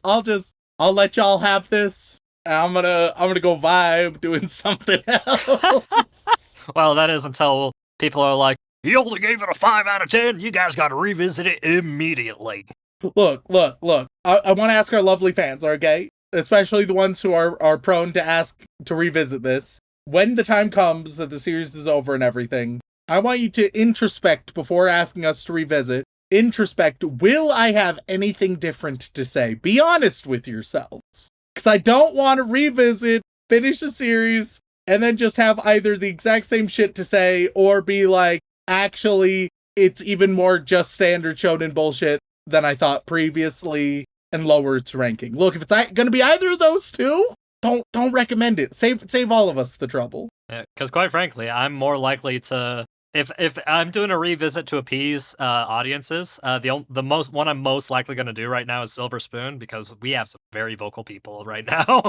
let y'all have this. I'm gonna go vibe doing something else. Well, that is until people are like, he only gave it a 5 out of 10. You guys gotta revisit it immediately. Look. I want to ask our lovely fans, okay? Especially the ones who are prone to ask to revisit this. When the time comes that the series is over and everything, I want you to introspect before asking us to revisit. Introspect, will I have anything different to say? Be honest with yourselves. Because I don't want to revisit, finish the series, and then just have either the exact same shit to say, or be like, actually, it's even more just standard shonen bullshit than I thought previously, and lower its ranking. Look, if it's going to be either of those two, don't recommend it. Save all of us the trouble. Because quite frankly, I'm more likely to, if I'm doing a revisit to appease audiences, the one I'm most likely going to do right now is Silver Spoon, because we have some very vocal people right now.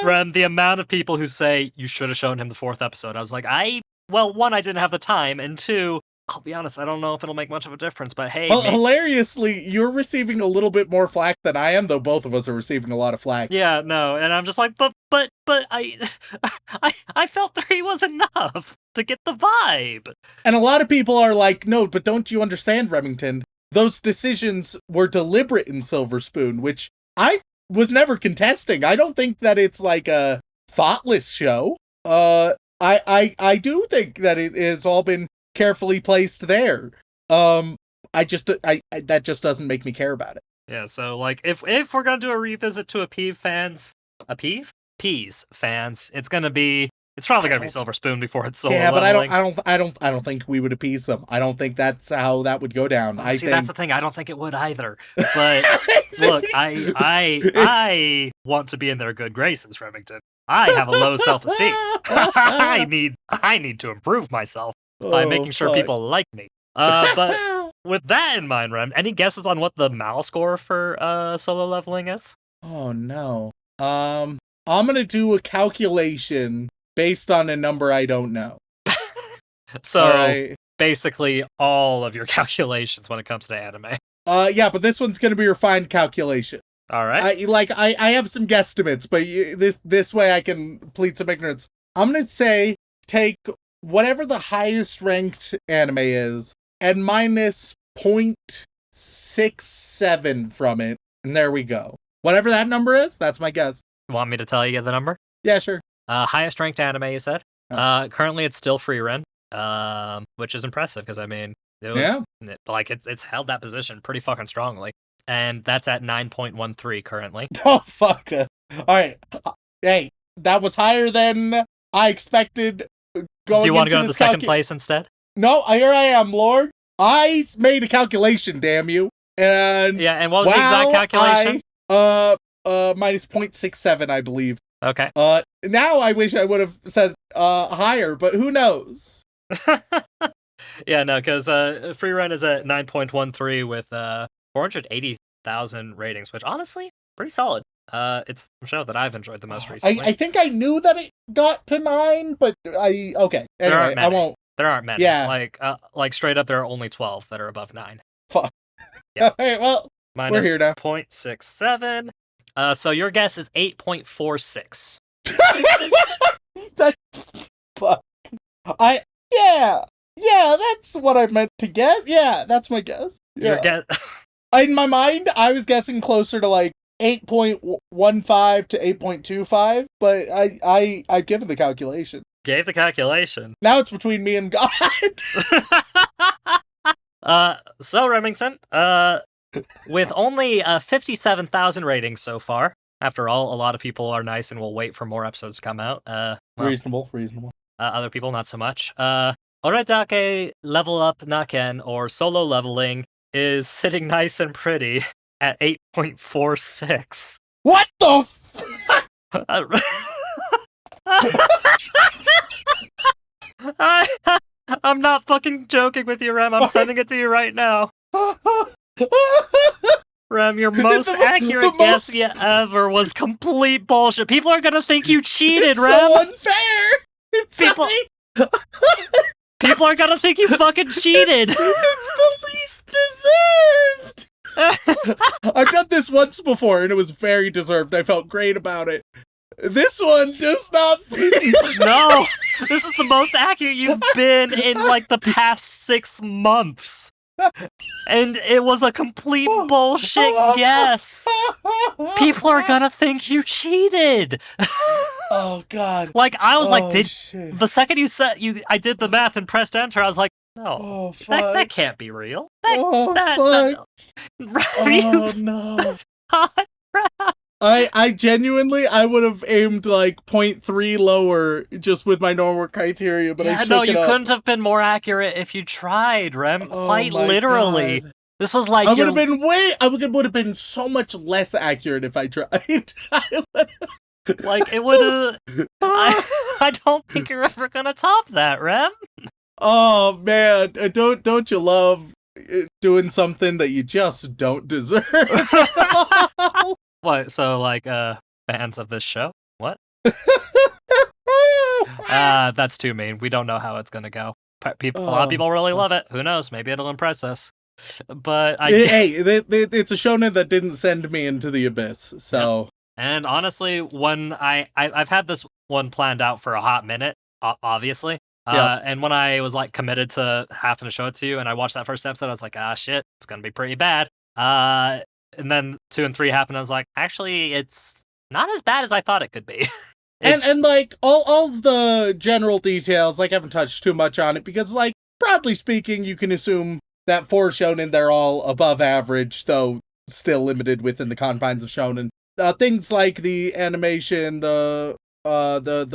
Rem, the amount of people who say you should have shown him the 4th episode, I was like, one, I didn't have the time, and 2, I'll be honest, I don't know if it'll make much of a difference, but hey. Well, hilariously, you're receiving a little bit more flack than I am, though both of us are receiving a lot of flack. Yeah, no, and I'm just like, but I felt 3 was enough to get the vibe. And a lot of people are like, no, but don't you understand, Remington? Those decisions were deliberate in Silver Spoon, which I was never contesting. I don't think that it's like a thoughtless show. I do think that it has all been carefully placed there. That just doesn't make me care about it. Yeah, so like if we're gonna do a revisit to Peas fans, it's probably gonna be Silver Spoon before it's solo. Yeah, but leveling. I don't think we would appease them. I don't think that's how that would go down. That's the thing. I don't think it would either. But look, I want to be in their good graces, Remington. I have a low self-esteem. I need to improve myself by making sure people like me. But with that in mind, Rem, any guesses on what the MAL score for solo leveling is? Oh no. I'm gonna do a calculation based on a number I don't know. So basically all of your calculations when it comes to anime. Yeah, but this one's gonna be a refined calculation. All right. I have some guesstimates, but this way I can plead some ignorance. I'm gonna say take whatever the highest ranked anime is and minus 0.67 from it, and there we go. Whatever that number is, that's my guess. Want me to tell you the number? Yeah, sure. Highest ranked anime, you said. Currently it's still Free Ren, which is impressive because I mean, it's held that position pretty fucking strongly. And that's at 9.13 currently. Oh, fuck. All right. Hey, that was higher than I expected going. Do you want to go to the second place instead? No, here I am, Lord. I made a calculation, damn you. And what was the exact calculation? Minus 0.67, I believe. Okay. Now I wish I would have said higher, but who knows? Yeah, no, because Free Run is at 9.13 with 480,000 ratings, which honestly, pretty solid. It's a show that I've enjoyed the most recently. I think I knew that it got to 9, but okay. Anyway, I won't. There aren't many. Yeah. Like straight up, there are only 12 that are above 9. Fuck. Yeah. All right, well, minus we're here now. 0.67. So your guess is 8.46. Fuck. Yeah, that's what I meant to guess. Yeah, that's my guess. Yeah. Your guess. In my mind, I was guessing closer to like 8.15 to 8.25, but I've given the calculation. Gave the calculation. Now it's between me and God. So Remington, with only 57,000 ratings so far. After all, a lot of people are nice and will wait for more episodes to come out. Reasonable. Other people, not so much. Oredake Level Up Naken, or Solo Leveling, is sitting nice and pretty at 8.46. What the I'm not fucking joking with you, Rem. I'm sending it to you right now. Rem, your most accurate guess yet ever was complete bullshit. People are gonna think you cheated, it's Rem. so unfair. People are gonna think you fucking cheated. It's the least deserved. I've done this once before, and it was very deserved. I felt great about it. This one does not feel. No, this is the most accurate you've been in like the past 6 months. And it was a complete bullshit guess. People are gonna think you cheated. Oh god. Like I was like, shit. the second you said I did the math and pressed enter, I was like, no, Oh fuck. that can't be real. Fuck. Oh no. I genuinely, I would have aimed like 0.3 lower just with my normal criteria, but I shook it up. couldn't have been more accurate if you tried, Rem. Oh Quite my literally. God. This was like I would have been so much less accurate if I tried. like it would have. I don't think you're ever gonna top that, Rem. Oh man, don't you love doing something that you just don't deserve? What? So like fans of this show? What? That's too mean. We don't know how it's gonna go. A lot of people really love it. Who knows? Maybe it'll impress us. But it's a shonen that didn't send me into the abyss. So, yep. And honestly, when I've had this one planned out for a hot minute, obviously. And when I was like committed to having to show it to you, and I watched that first episode, I was like, shit, it's gonna be pretty bad. And then 2 and 3 happened. I was like, actually, it's not as bad as I thought it could be. and like all of the general details, like I haven't touched too much on it because, like, broadly speaking, you can assume that for shonen they're all above average, though still limited within the confines of shonen. Things like the animation, the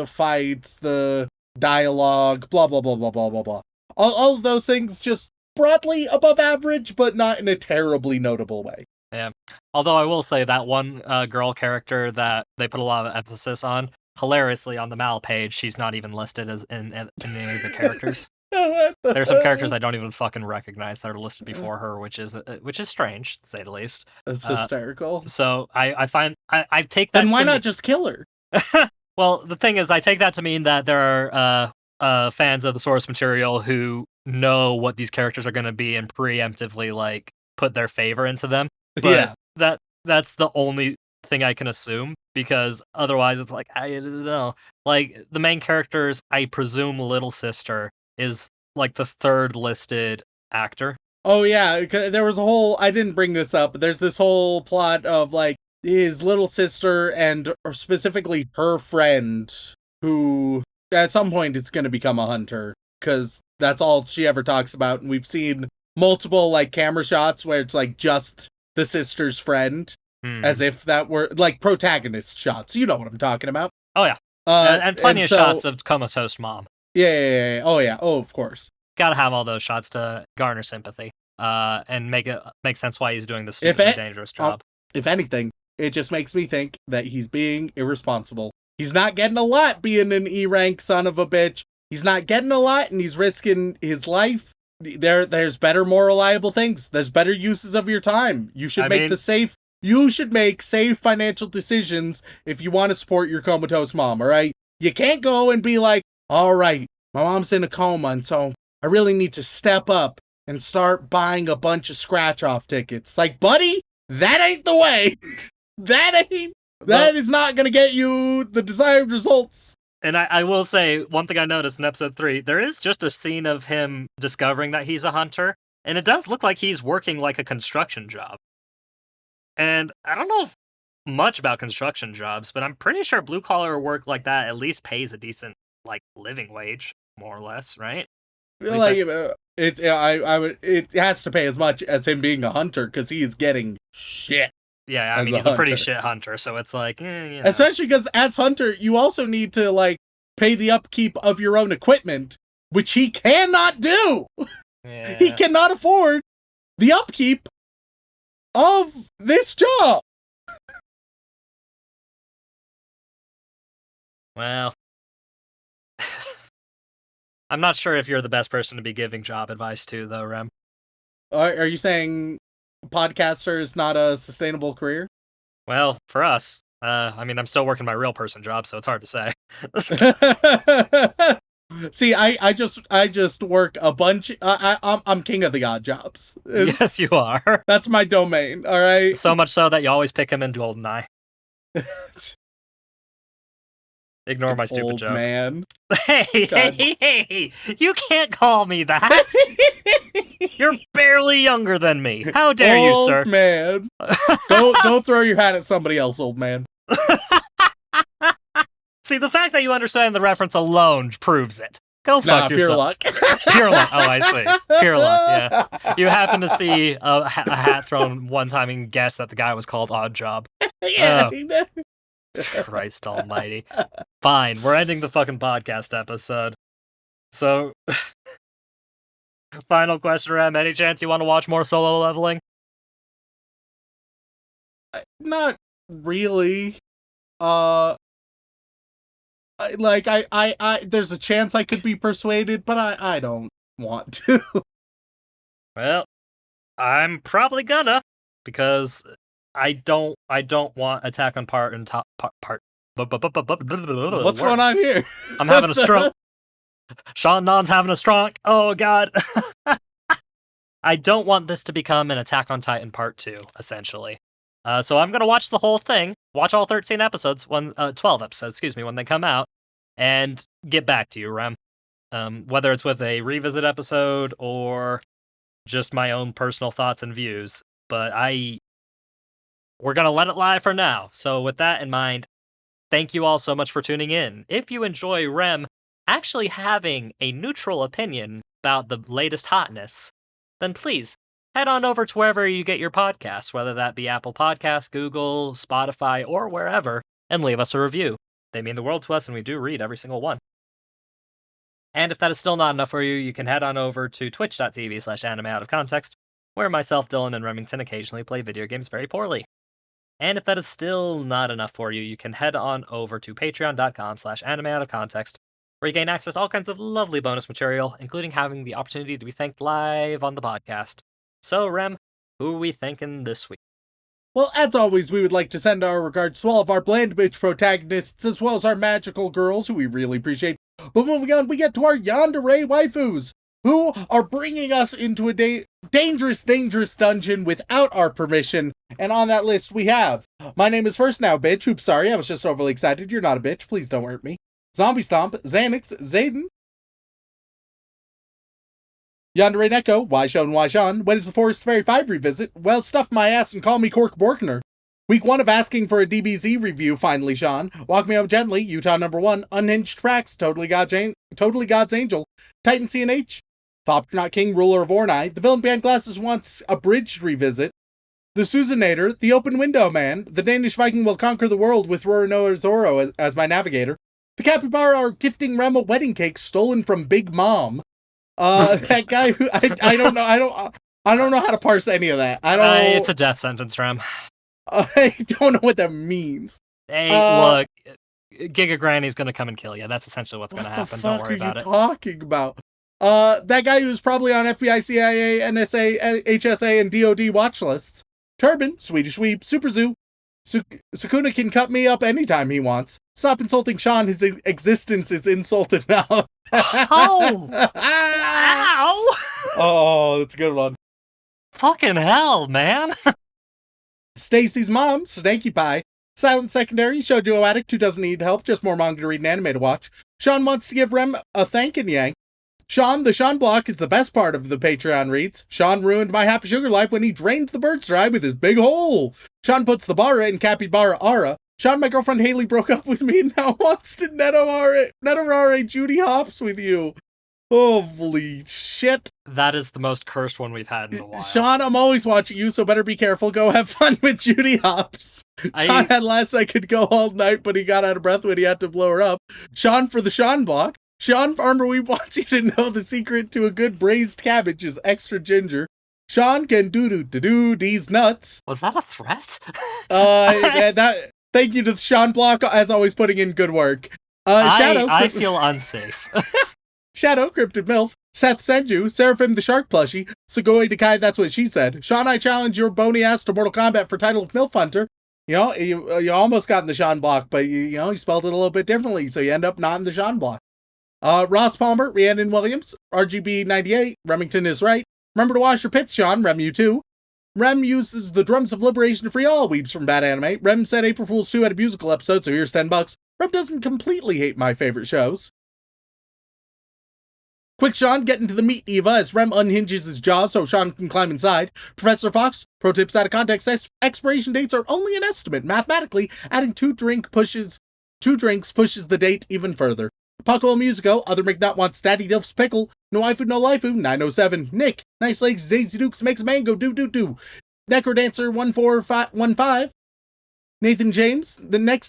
fights, the dialogue, blah blah blah blah blah blah blah. All of those things just broadly above average, but not in a terribly notable way. Yeah. Although I will say that one girl character that they put a lot of emphasis on, hilariously on the Mal page, she's not even listed as in any of the characters. There's some characters I don't even fucking recognize that are listed before her, which is strange, to say the least. That's hysterical. So I find I take that. Then why not just kill her? Well, the thing is, I take that to mean that there are fans of the source material who know what these characters are going to be and preemptively like put their favor into them. But that's the only thing I can assume, because otherwise it's like, I don't know. Like, the main characters, I presume Little Sister is like the third listed actor. Oh yeah, there was a whole, I didn't bring this up, but there's this whole plot of like his little sister and or specifically her friend who at some point is going to become a hunter, because that's all she ever talks about. And we've seen multiple like camera shots where it's like just the sister's friend, as if that were like protagonist shots. You know what I'm talking about. Oh yeah. And plenty of shots of comatose mom. Yeah. Oh yeah. Oh, of course. Gotta have all those shots to garner sympathy. And make sense why he's doing this stupid dangerous job. If anything, it just makes me think that he's being irresponsible. He's not getting a lot being an E-rank son of a bitch. He's not getting a lot, and he's risking his life. There's better, more reliable things. There's better uses of your time. You should You should make safe financial decisions if you want to support your comatose mom, all right? You can't go and be like, all right, my mom's in a coma, and so I really need to step up and start buying a bunch of scratch-off tickets. Like, buddy, that ain't the way. That is not going to get you the desired results. And I will say, one thing I noticed in episode 3, there is just a scene of him discovering that he's a hunter, and it does look like he's working like a construction job. And I don't know much about construction jobs, but I'm pretty sure blue-collar work like that at least pays a decent, like, living wage, more or less, right? Like, it has to pay as much as him being a hunter, because he's getting shit. Yeah, I mean, he's a pretty shit hunter, so it's like, you know. Especially because as hunter, you also need to, like, pay the upkeep of your own equipment, which he cannot do. Yeah. He cannot afford the upkeep of this job. Well, I'm not sure if you're the best person to be giving job advice to, though, Rem. Are you saying podcaster is not a sustainable career? Well, for us, I mean, I'm still working my real person job, so it's hard to say. See, I just work a bunch. I'm king of the odd jobs. Yes, you are. That's my domain. All right. So much so that you always pick him in GoldenEye. Ignore my stupid Old joke. Man. Hey! You can't call me that. You're barely younger than me. How dare you, sir? Old man. Go throw your hat at somebody else, old man. See, the fact that you understand the reference alone proves it. Go fuck yourself. Pure luck. Pure luck. Oh, I see. Pure luck, yeah. You happen to see a hat thrown one time and guess that the guy was called Odd Job. Yeah. Christ almighty. Fine, we're ending the fucking podcast episode. So, final question, Rem. Any chance you want to watch more Solo Leveling? Not really. There's a chance I could be persuaded, but I don't want to. Well, I'm probably gonna, because I don't want Attack on Part and Top Part. What's going on here? I'm having a stroke. Sean Non's having a stroke. Oh god. I don't want this to become an Attack on Titan Part 2, essentially. So I'm gonna watch the whole thing, watch all 13 episodes, 12 episodes, when they come out, and get back to you, Rem. Whether it's with a revisit episode or just my own personal thoughts and views, but we're gonna let it lie for now. So with that in mind, thank you all so much for tuning in. If you enjoy Rem actually having a neutral opinion about the latest hotness, then please head on over to wherever you get your podcasts, whether that be Apple Podcasts, Google, Spotify, or wherever, and leave us a review. They mean the world to us, and we do read every single one. And if that is still not enough for you, you can head on over to twitch.tv/animeoutofcontext, where myself, Dylan, and Remington occasionally play video games very poorly. And if that is still not enough for you, you can head on over to patreon.com/animeoutofcontext, where you gain access to all kinds of lovely bonus material, including having the opportunity to be thanked live on the podcast. So, Rem, who are we thanking this week? Well, as always, we would like to send our regards to all of our bland bitch protagonists, as well as our magical girls, who we really appreciate. But moving on, we get to our yandere waifus, who are bringing us into a dangerous dungeon without our permission. And on that list, we have, my name is First Now, bitch. Oops, sorry, I was just overly excited. You're not a bitch. Please don't hurt me. Zombie Stomp, Xanax, Zayden, Yandere Neko, Why Sean, When is the Forest Fairy 5 revisit? Well, stuff my ass and call me Cork Borkner. Week 1 of asking for a DBZ review, finally, Sean. Walk Me Home Gently, Utah #1, Unhinged Tracks, Totally God's Angel, Titan CNH, Thopter Not King, Ruler of Ornai, The Villain Behind Glasses wants a bridged revisit, The Susanator, The Open Window Man, The Danish Viking Will Conquer the World with Roronoa Zoro as my navigator, The Capybara are gifting Rem a wedding cake stolen from Big Mom. That guy who I don't know how to parse any of that. It's a death sentence, Rem. I don't know what that means. Hey, look, Giga Granny's gonna come and kill you. That's essentially what's gonna happen. Don't worry about it. What the fuck are you talking about? That guy who's probably on FBI, CIA, NSA, HSA, and DOD watch lists. Turban, Swedish Weep, Super Zoo. Sukuna can cut me up anytime he wants. Stop insulting Sean. His existence is insult enough. Oh! Ow! Oh, that's a good one. Fucking hell, man. Stacy's mom, Snaky Pie. Silent Secondary, Shoujo Addict who doesn't need help, just more manga to read and anime to watch. Sean wants to give Rem a thank and yank. Sean, the Sean block is the best part of the Patreon reads. Sean ruined my happy sugar life when he drained the bird's dry with his big hole. Sean puts the bara in Capybara Ara. Sean, my girlfriend Haley broke up with me and now wants to Netorare Judy Hops with you. Holy shit. That is the most cursed one we've had in a while. Sean, I'm always watching you, so better be careful. Go have fun with Judy Hops. Sean had last that could go all night, but he got out of breath when he had to blow her up. Sean for the Sean block. Sean Farmer, we want you to know the secret to a good braised cabbage is extra ginger. Sean can do these nuts. Was that a threat? Thank you to Sean Block, as always, putting in good work. Shadow, I feel unsafe. Shadow, Cryptid MILF, Seth Senju, Seraphim the Shark Plushie, Sugoi Dekai, that's what she said. Sean, I challenge your bony ass to Mortal Kombat for title of MILF Hunter. You know, you almost got in the Sean block, but you spelled it a little bit differently, so you end up not in the Sean block. Ross Palmer, Rhiannon Williams, RGB98, Remington is right. Remember to wash your pits, Sean, Rem you too. Rem uses the drums of liberation to free all weebs from bad anime. Rem said April Fool's 2 had a musical episode, so here's $10. Rem doesn't completely hate my favorite shows. Quick Sean, get into the meat, Eva, as Rem unhinges his jaws so Sean can climb inside. Professor Fox, pro tips out of context, expiration dates are only an estimate. Mathematically, adding two drinks pushes the date even further. Paco Musico, Other McNutt wants Daddy Dilf's pickle. No waifu, no lifeu, 907. Nick, Nice Legs, Daisy Dukes makes mango, do. Necrodancer 1415. Nathan James,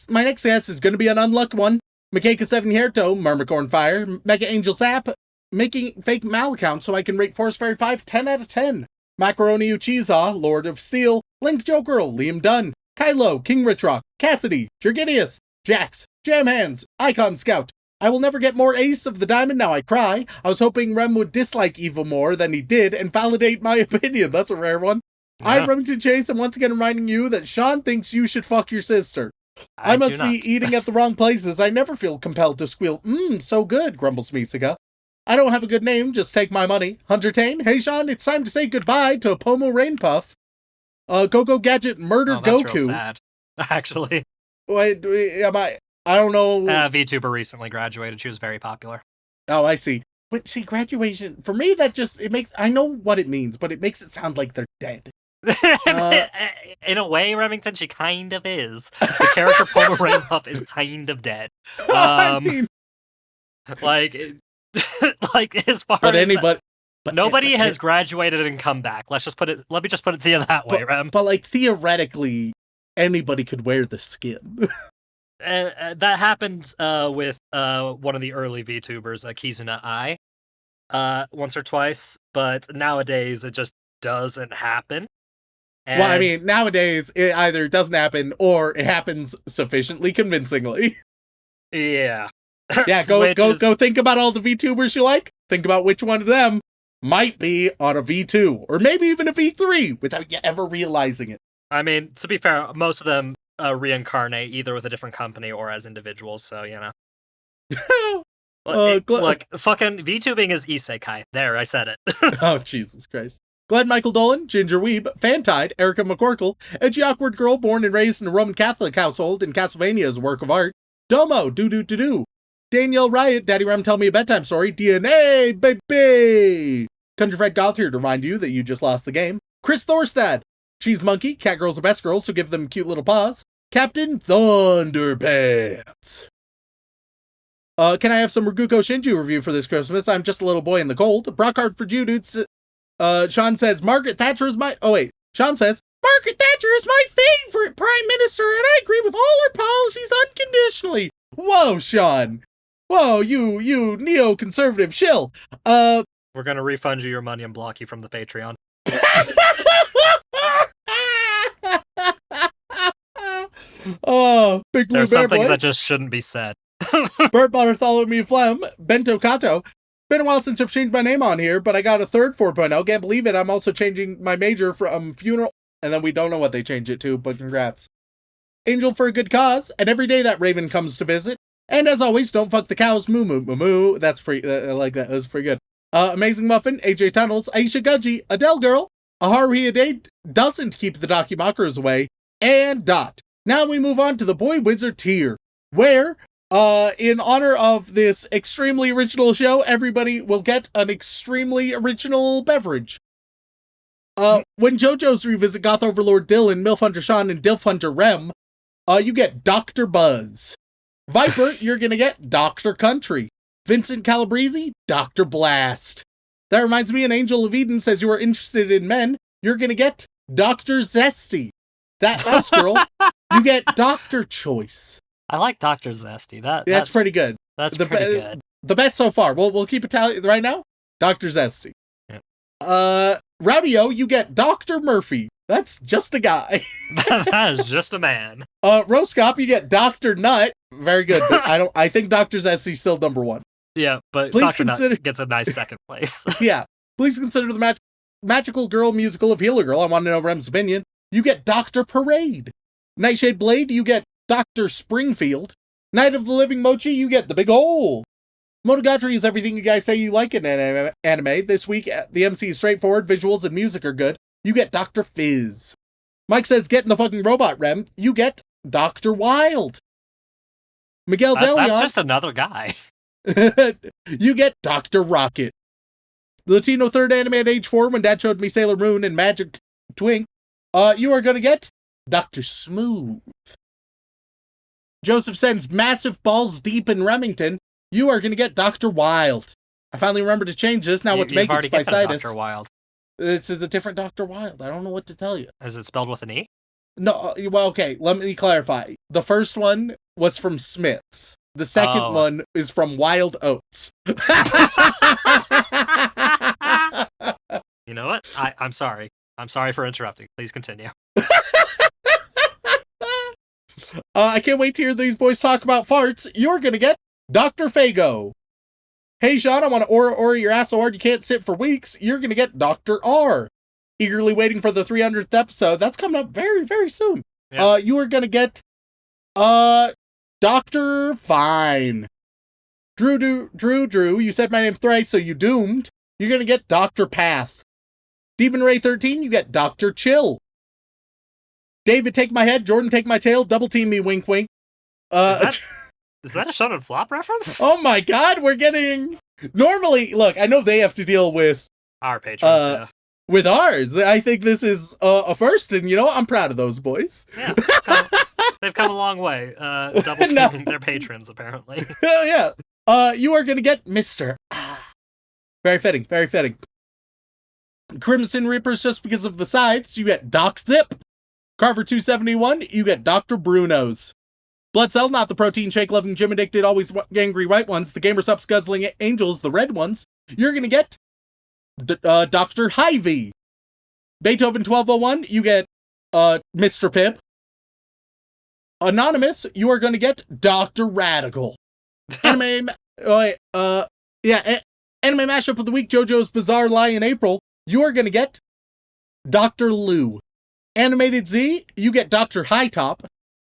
my next guess is gonna be an unlucky one. Makeka 7 Hierto, Myrmicorn Fire, Mega Angel Sap, making fake mal account so I can rate Forest Fairy 5 10 out of 10. Macaroni Uchiza, Lord of Steel, Link Joe Girl, Liam Dunn, Kylo, King Richrock, Cassidy, Jergidius, Jax, Jam Hands, Icon Scout. I will never get more Ace of the Diamond, now I cry. I was hoping Rem would dislike Eva more than he did and validate my opinion. That's a rare one. Yeah. I'm Remington Chase, and once again reminding you that Sean thinks you should fuck your sister. I must be eating at the wrong places. I never feel compelled to squeal, so good, grumbles Misaka. I don't have a good name, just take my money. Hunter Tane, hey Sean, it's time to say goodbye to Pomo Rainpuff. Go Gadget murdered Goku. That's real sad, actually. Wait, I don't know. VTuber recently graduated. She was very popular. Oh, I see. But see, graduation, for me, I know what it means, but it makes it sound like they're dead. In a way, Remington, she kind of is. The character Pomo Rainpuff is kind of dead. I mean, like as far but as anybody, nobody has graduated and come back. Let me just put it to you that way, Rem. But like theoretically, anybody could wear the skin. That happened with one of the early VTubers, Kizuna Ai, once or twice, but nowadays it just doesn't happen. And well, I mean, nowadays it either doesn't happen or it happens sufficiently convincingly. Yeah. Yeah, go think about all the VTubers you like. Think about which one of them might be on a V2 or maybe even a V3 without you ever realizing it. I mean, to be fair, most of them reincarnate either with a different company or as individuals, so you know. Look, fucking VTubing is isekai. There, I said it. Oh, Jesus Christ. Glenn Michael Dolan, Ginger Weeb, Fantide, Erica McCorkle, edgy awkward girl born and raised in a Roman Catholic household in Castlevania is a work of art. Domo, do. Danielle Riot, Daddy Rem tell me a bedtime story. DNA, baby. Country Fred Goth here to remind you that you just lost the game. Chris Thorstad, Cheese Monkey, Cat Girls are best girls, so give them cute little paws. Captain Thunderpants. Can I have some Raguko Shinju review for this Christmas? I'm just a little boy in the cold. Brockhart for Judutes. Sean says, Sean says, Margaret Thatcher is my favorite prime minister, and I agree with all her policies unconditionally. Whoa, Sean. Whoa, you neoconservative shill. We're gonna refund you your money and block you from the Patreon. Oh, Big Blue There's Bear some things Boy. that just shouldn't be said. Bert Bartholomew Flem, Bento Kato. Been a while since I've changed my name on here, but I got a third 4.0. Can't believe it. I'm also changing my major from funeral, and then we don't know what they change it to, but congrats. Angel for a good cause, and every day that Raven comes to visit. And as always, don't fuck the cows. Moo moo moo moo. That's pretty. I like that. That's pretty good. Amazing Muffin, AJ Tunnels, Aisha Gudgy, Adele Girl, Ahari Ade doesn't keep the Dakimakers away, and Dot. Now we move on to the Boy Wizard tier, where, in honor of this extremely original show, everybody will get an extremely original beverage. When JoJo's revisit Goth Overlord Dylan, MILF Hunter Sean, and Dilf Hunter Rem, you get Dr. Buzz. Viper, you're gonna get Dr. Country. Vincent Calabrese, Dr. Blast. That reminds me, an Angel of Eden says you are interested in men. You're gonna get Dr. Zesty. That mouse girl, you get Dr. Choice. I like Dr. Zesty. That's pretty good. That's pretty good. The best so far. We'll keep a tally right now. Dr. Zesty. Yep. Rowdy-O, you get Dr. Murphy. That's just a guy. That is just a man. Roscop, you get Dr. Nut. Very good. But I think Doctor's SC still number one. Yeah, but Please Dr. consider- Nut gets a nice second place. Yeah. Please consider the Magical Girl musical of Healer Girl. I want to know Rem's opinion. You get Dr. Parade. Nightshade Blade, you get Dr. Springfield. Night of the Living Mochi, you get The Big Hole. Monogatari is everything you guys say you like in anime. This week, the MC is straightforward, visuals and music are good. You get Dr. Fizz. Mike says, get in the fucking robot, Rem. You get Dr. Wild. Miguel Deleon. That's just another guy. You get Dr. Rocket. The Latino third anime at age 4 when Dad showed me Sailor Moon and Magic Twink. You are gonna get Dr. Smooth. Joseph sends massive balls deep in Remington. You are gonna get Dr. Wild. I finally remembered to change this. Now what to make it Spicitis. Dr. Wild. This is a different Dr. Wild. I don't know what to tell you. Is it spelled with an E? No, well, okay, let me clarify. The first one was from Smith's. The second one is from Wild Oats. You know what? I'm sorry. I'm sorry for interrupting. Please continue. I can't wait to hear these boys talk about farts. You're gonna get Dr. Fago. Hey, Sean, I want to aura your ass so hard you can't sit for weeks. You're gonna get Dr. R. Eagerly waiting for the 300th episode. That's coming up very, very soon. Yeah. You are gonna get Dr. Fine. Drew, you said my name thrice, so you doomed. You're gonna get Dr. Path. Demon Ray 13, you get Dr. Chill. David, take my head. Jordan, take my tail. Double team me, wink, wink. Is that a Shonen Flop reference? Oh my god, we're getting... Normally, look, I know they have to deal with... Our patrons, with ours. I think this is a first, and you know what? I'm proud of those boys. Yeah, they've come a long way. Double teaming their patrons, apparently. Yeah. You are gonna get Mr. Very fitting, very fitting. Crimson Reapers, just because of the sides, you get Doc Zip. Carver 271, you get Dr. Bruno's. Blood Cell, not the protein shake loving gym addicted, always angry white ones, the gamer sup guzzling angels, the red ones. You're gonna get Dr. Hy-Vee. Beethoven 1201, you get Mr. Pip. Anonymous, you are gonna get Dr. Radical. Anime Anime mashup of the week, JoJo's Bizarre Lie in April. You are gonna get Dr. Lou. Animated Z, you get Dr. High Top.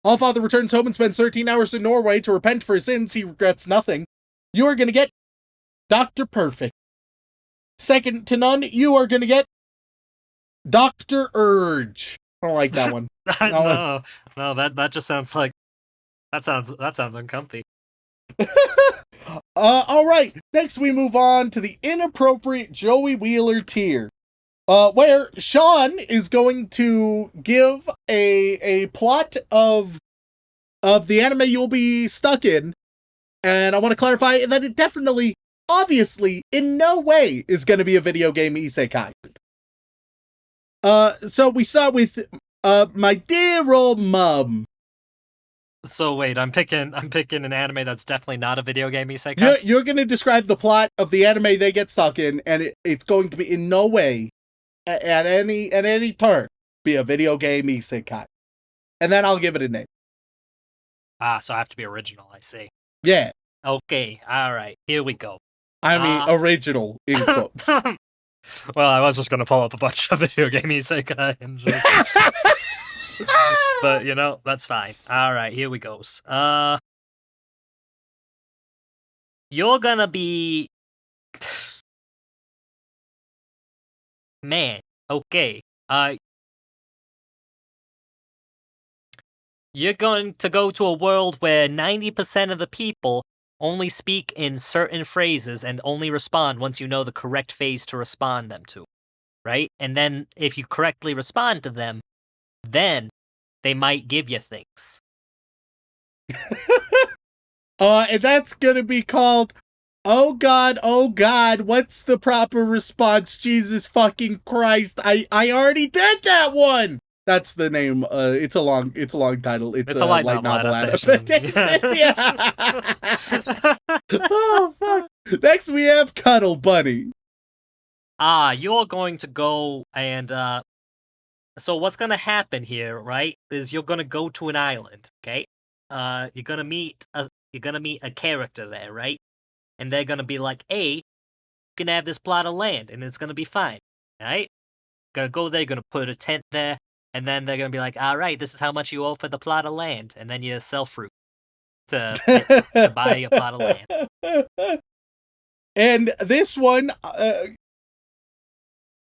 Allfather returns home and spends 13 hours in Norway to repent for his sins. He regrets nothing. You are gonna get Dr. Perfect. Second to none, you are gonna get Dr. Urge. I don't like that one. No, that just sounds like that sounds uncomfy. All right. Next, we move on to the inappropriate Joey Wheeler tier, where Sean is going to give a plot of the anime you'll be stuck in, and I want to clarify that it definitely, obviously, in no way is going to be a video game isekai. So we start with my dear old mom. So wait, I'm picking an anime that's definitely not a video game isekai. You're going to describe the plot of the anime they get stuck in, and it's going to be in no way, at any turn, be a video game isekai. And then I'll give it a name. So I have to be original, I see. Yeah. Okay, alright, here we go. I mean, original, in quotes. Well, I was just going to pull up a bunch of video game isekai and just... But, you know, that's fine. Alright, here we goes. You're gonna be... Man, okay. You're going to go to a world where 90% of the people only speak in certain phrases and only respond once you know the correct phrase to respond them to, right? And then if you correctly respond to them, then they might give you things. And that's gonna be called, oh god, what's the proper response? Jesus fucking Christ, I already did that one! That's the name. It's a long title. It's a light novel adaptation. Yeah. Oh fuck. Next we have Cuddle Bunny. you're going to go and, so what's gonna happen here, right, is you're gonna go to an island, okay? You're gonna meet a character there, right? And they're gonna be like, hey, you can have this plot of land, and it's gonna be fine, right? Gonna go there, gonna put a tent there, and then they're gonna be like, all right, this is how much you owe for the plot of land, and then you sell fruit to buy a plot of land. And this one,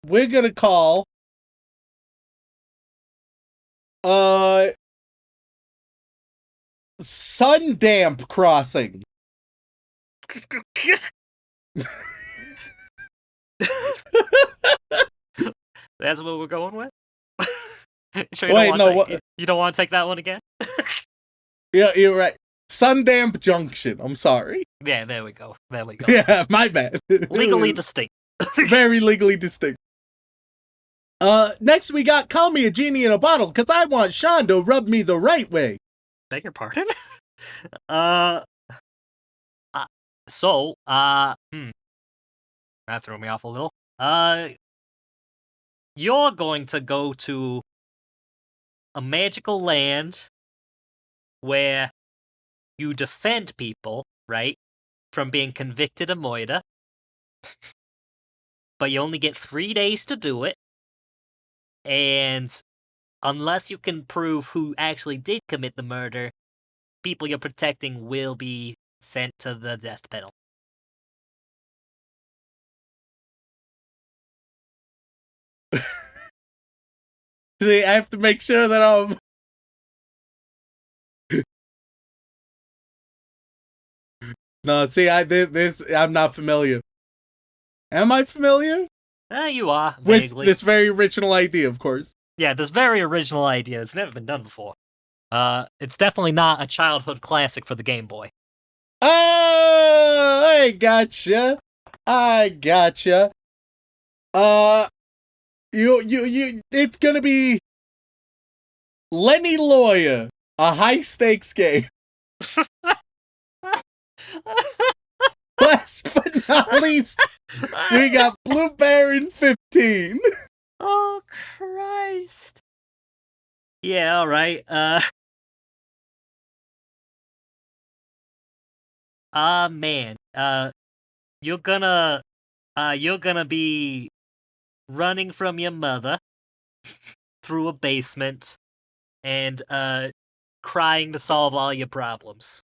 we're gonna call, Sundamp Crossing. That's what we're going with? Sure you don't want to take that one again? Yeah, you're right. Sundamp Junction. I'm sorry. Yeah, there we go. Yeah, my bad. Legally distinct. Very legally distinct. Next we got Call Me a Genie in a Bottle, cause I want Sean to rub me the right way. Beg your pardon? That threw me off a little. You're going to go to a magical land where you defend people, right, from being convicted of murder. But you only get 3 days to do it. And unless you can prove who actually did commit the murder, people you're protecting will be sent to the death penalty. See, I have to make sure that I'm... No, see, I'm not familiar. Am I familiar? You are, vaguely. vaguely. With this very original idea, of course. Yeah, this very original idea. It's never been done before. It's definitely not a childhood classic for the Game Boy. Oh, I gotcha. It's gonna be Lenny Lawyer, a high-stakes game. Last but not least, we got Blue Baron 15. Oh, Christ. Yeah, alright, man, you're gonna be running from your mother through a basement and, crying to solve all your problems.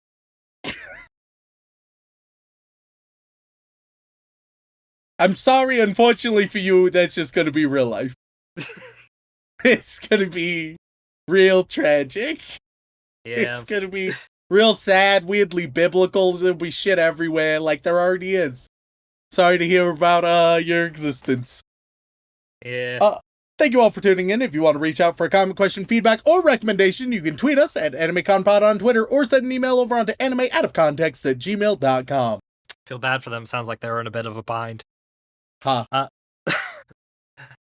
I'm sorry, unfortunately for you, that's just gonna be real life. It's gonna be real tragic. Yeah. It's gonna be real sad, weirdly biblical. There'll be shit everywhere, like there already is. Sorry to hear about your existence. Yeah. Thank you all for tuning in. If you want to reach out for a comment, question, feedback, or recommendation, you can tweet us at AnimeConPod on Twitter or send an email over onto animeoutofcontext@gmail.com. Feel bad for them. Sounds like they're in a bit of a bind. Huh.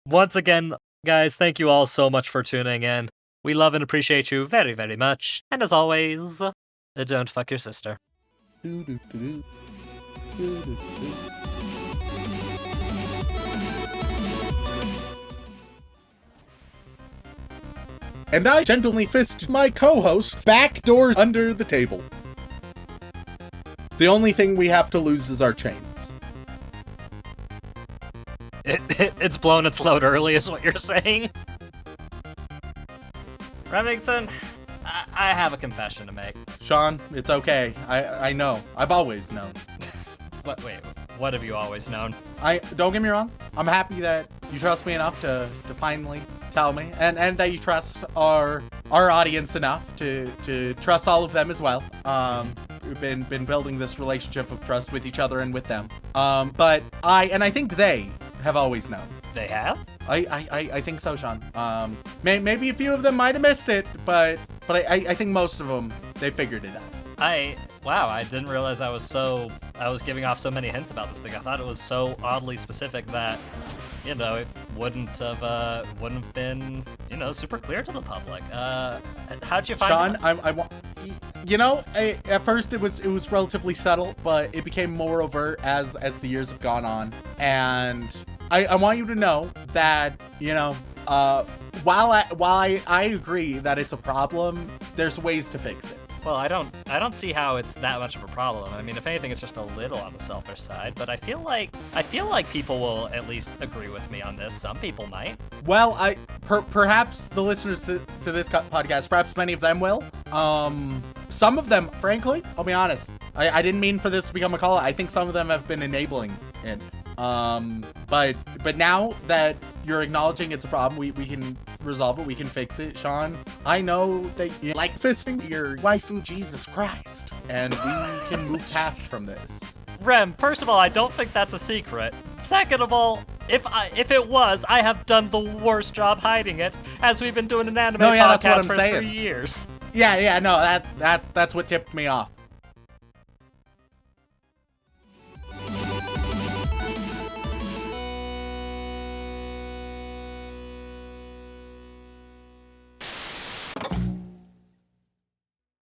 Once again, guys, thank you all so much for tuning in. We love and appreciate you very, very much. And as always, don't fuck your sister. And I gently fist my co-host back doors under the table. The only thing we have to lose is our chains. It's blown its load early, is what you're saying? Remington, I have a confession to make. Sean, it's okay. I know. I've always known. Wait, what have you always known? Don't get me wrong. I'm happy that you trust me enough to finally tell me, and that you trust our audience enough to trust all of them as well. We've been building this relationship of trust with each other and with them. But I think they have always known. They have? I think so, Sean. Maybe a few of them might have missed it, but I think most of them, they figured it out. Wow, I didn't realize I was giving off so many hints about this thing. I thought it was so oddly specific that, it wouldn't have been, super clear to the public. How'd you find Sean, at first it was relatively subtle, but it became more overt as the years have gone on. And I want you to know that, you know, while I agree that it's a problem, there's ways to fix it. Well, I don't see how it's that much of a problem. I mean, if anything, it's just a little on the selfish side. But I feel like people will at least agree with me on this. Some people might. Well, perhaps the listeners to this podcast, perhaps many of them will. Some of them, frankly, I'll be honest, I didn't mean for this to become a call. I think some of them have been enabling it. But now that you're acknowledging it's a problem, we can resolve it, we can fix it. Sean, I know that you like fisting your waifu Jesus Christ, and we can move past from this. Rem, first of all, I don't think that's a secret. Second of all, if it was, I have done the worst job hiding it, as we've been doing an anime podcast for 3 years. Yeah, no, that's what tipped me off.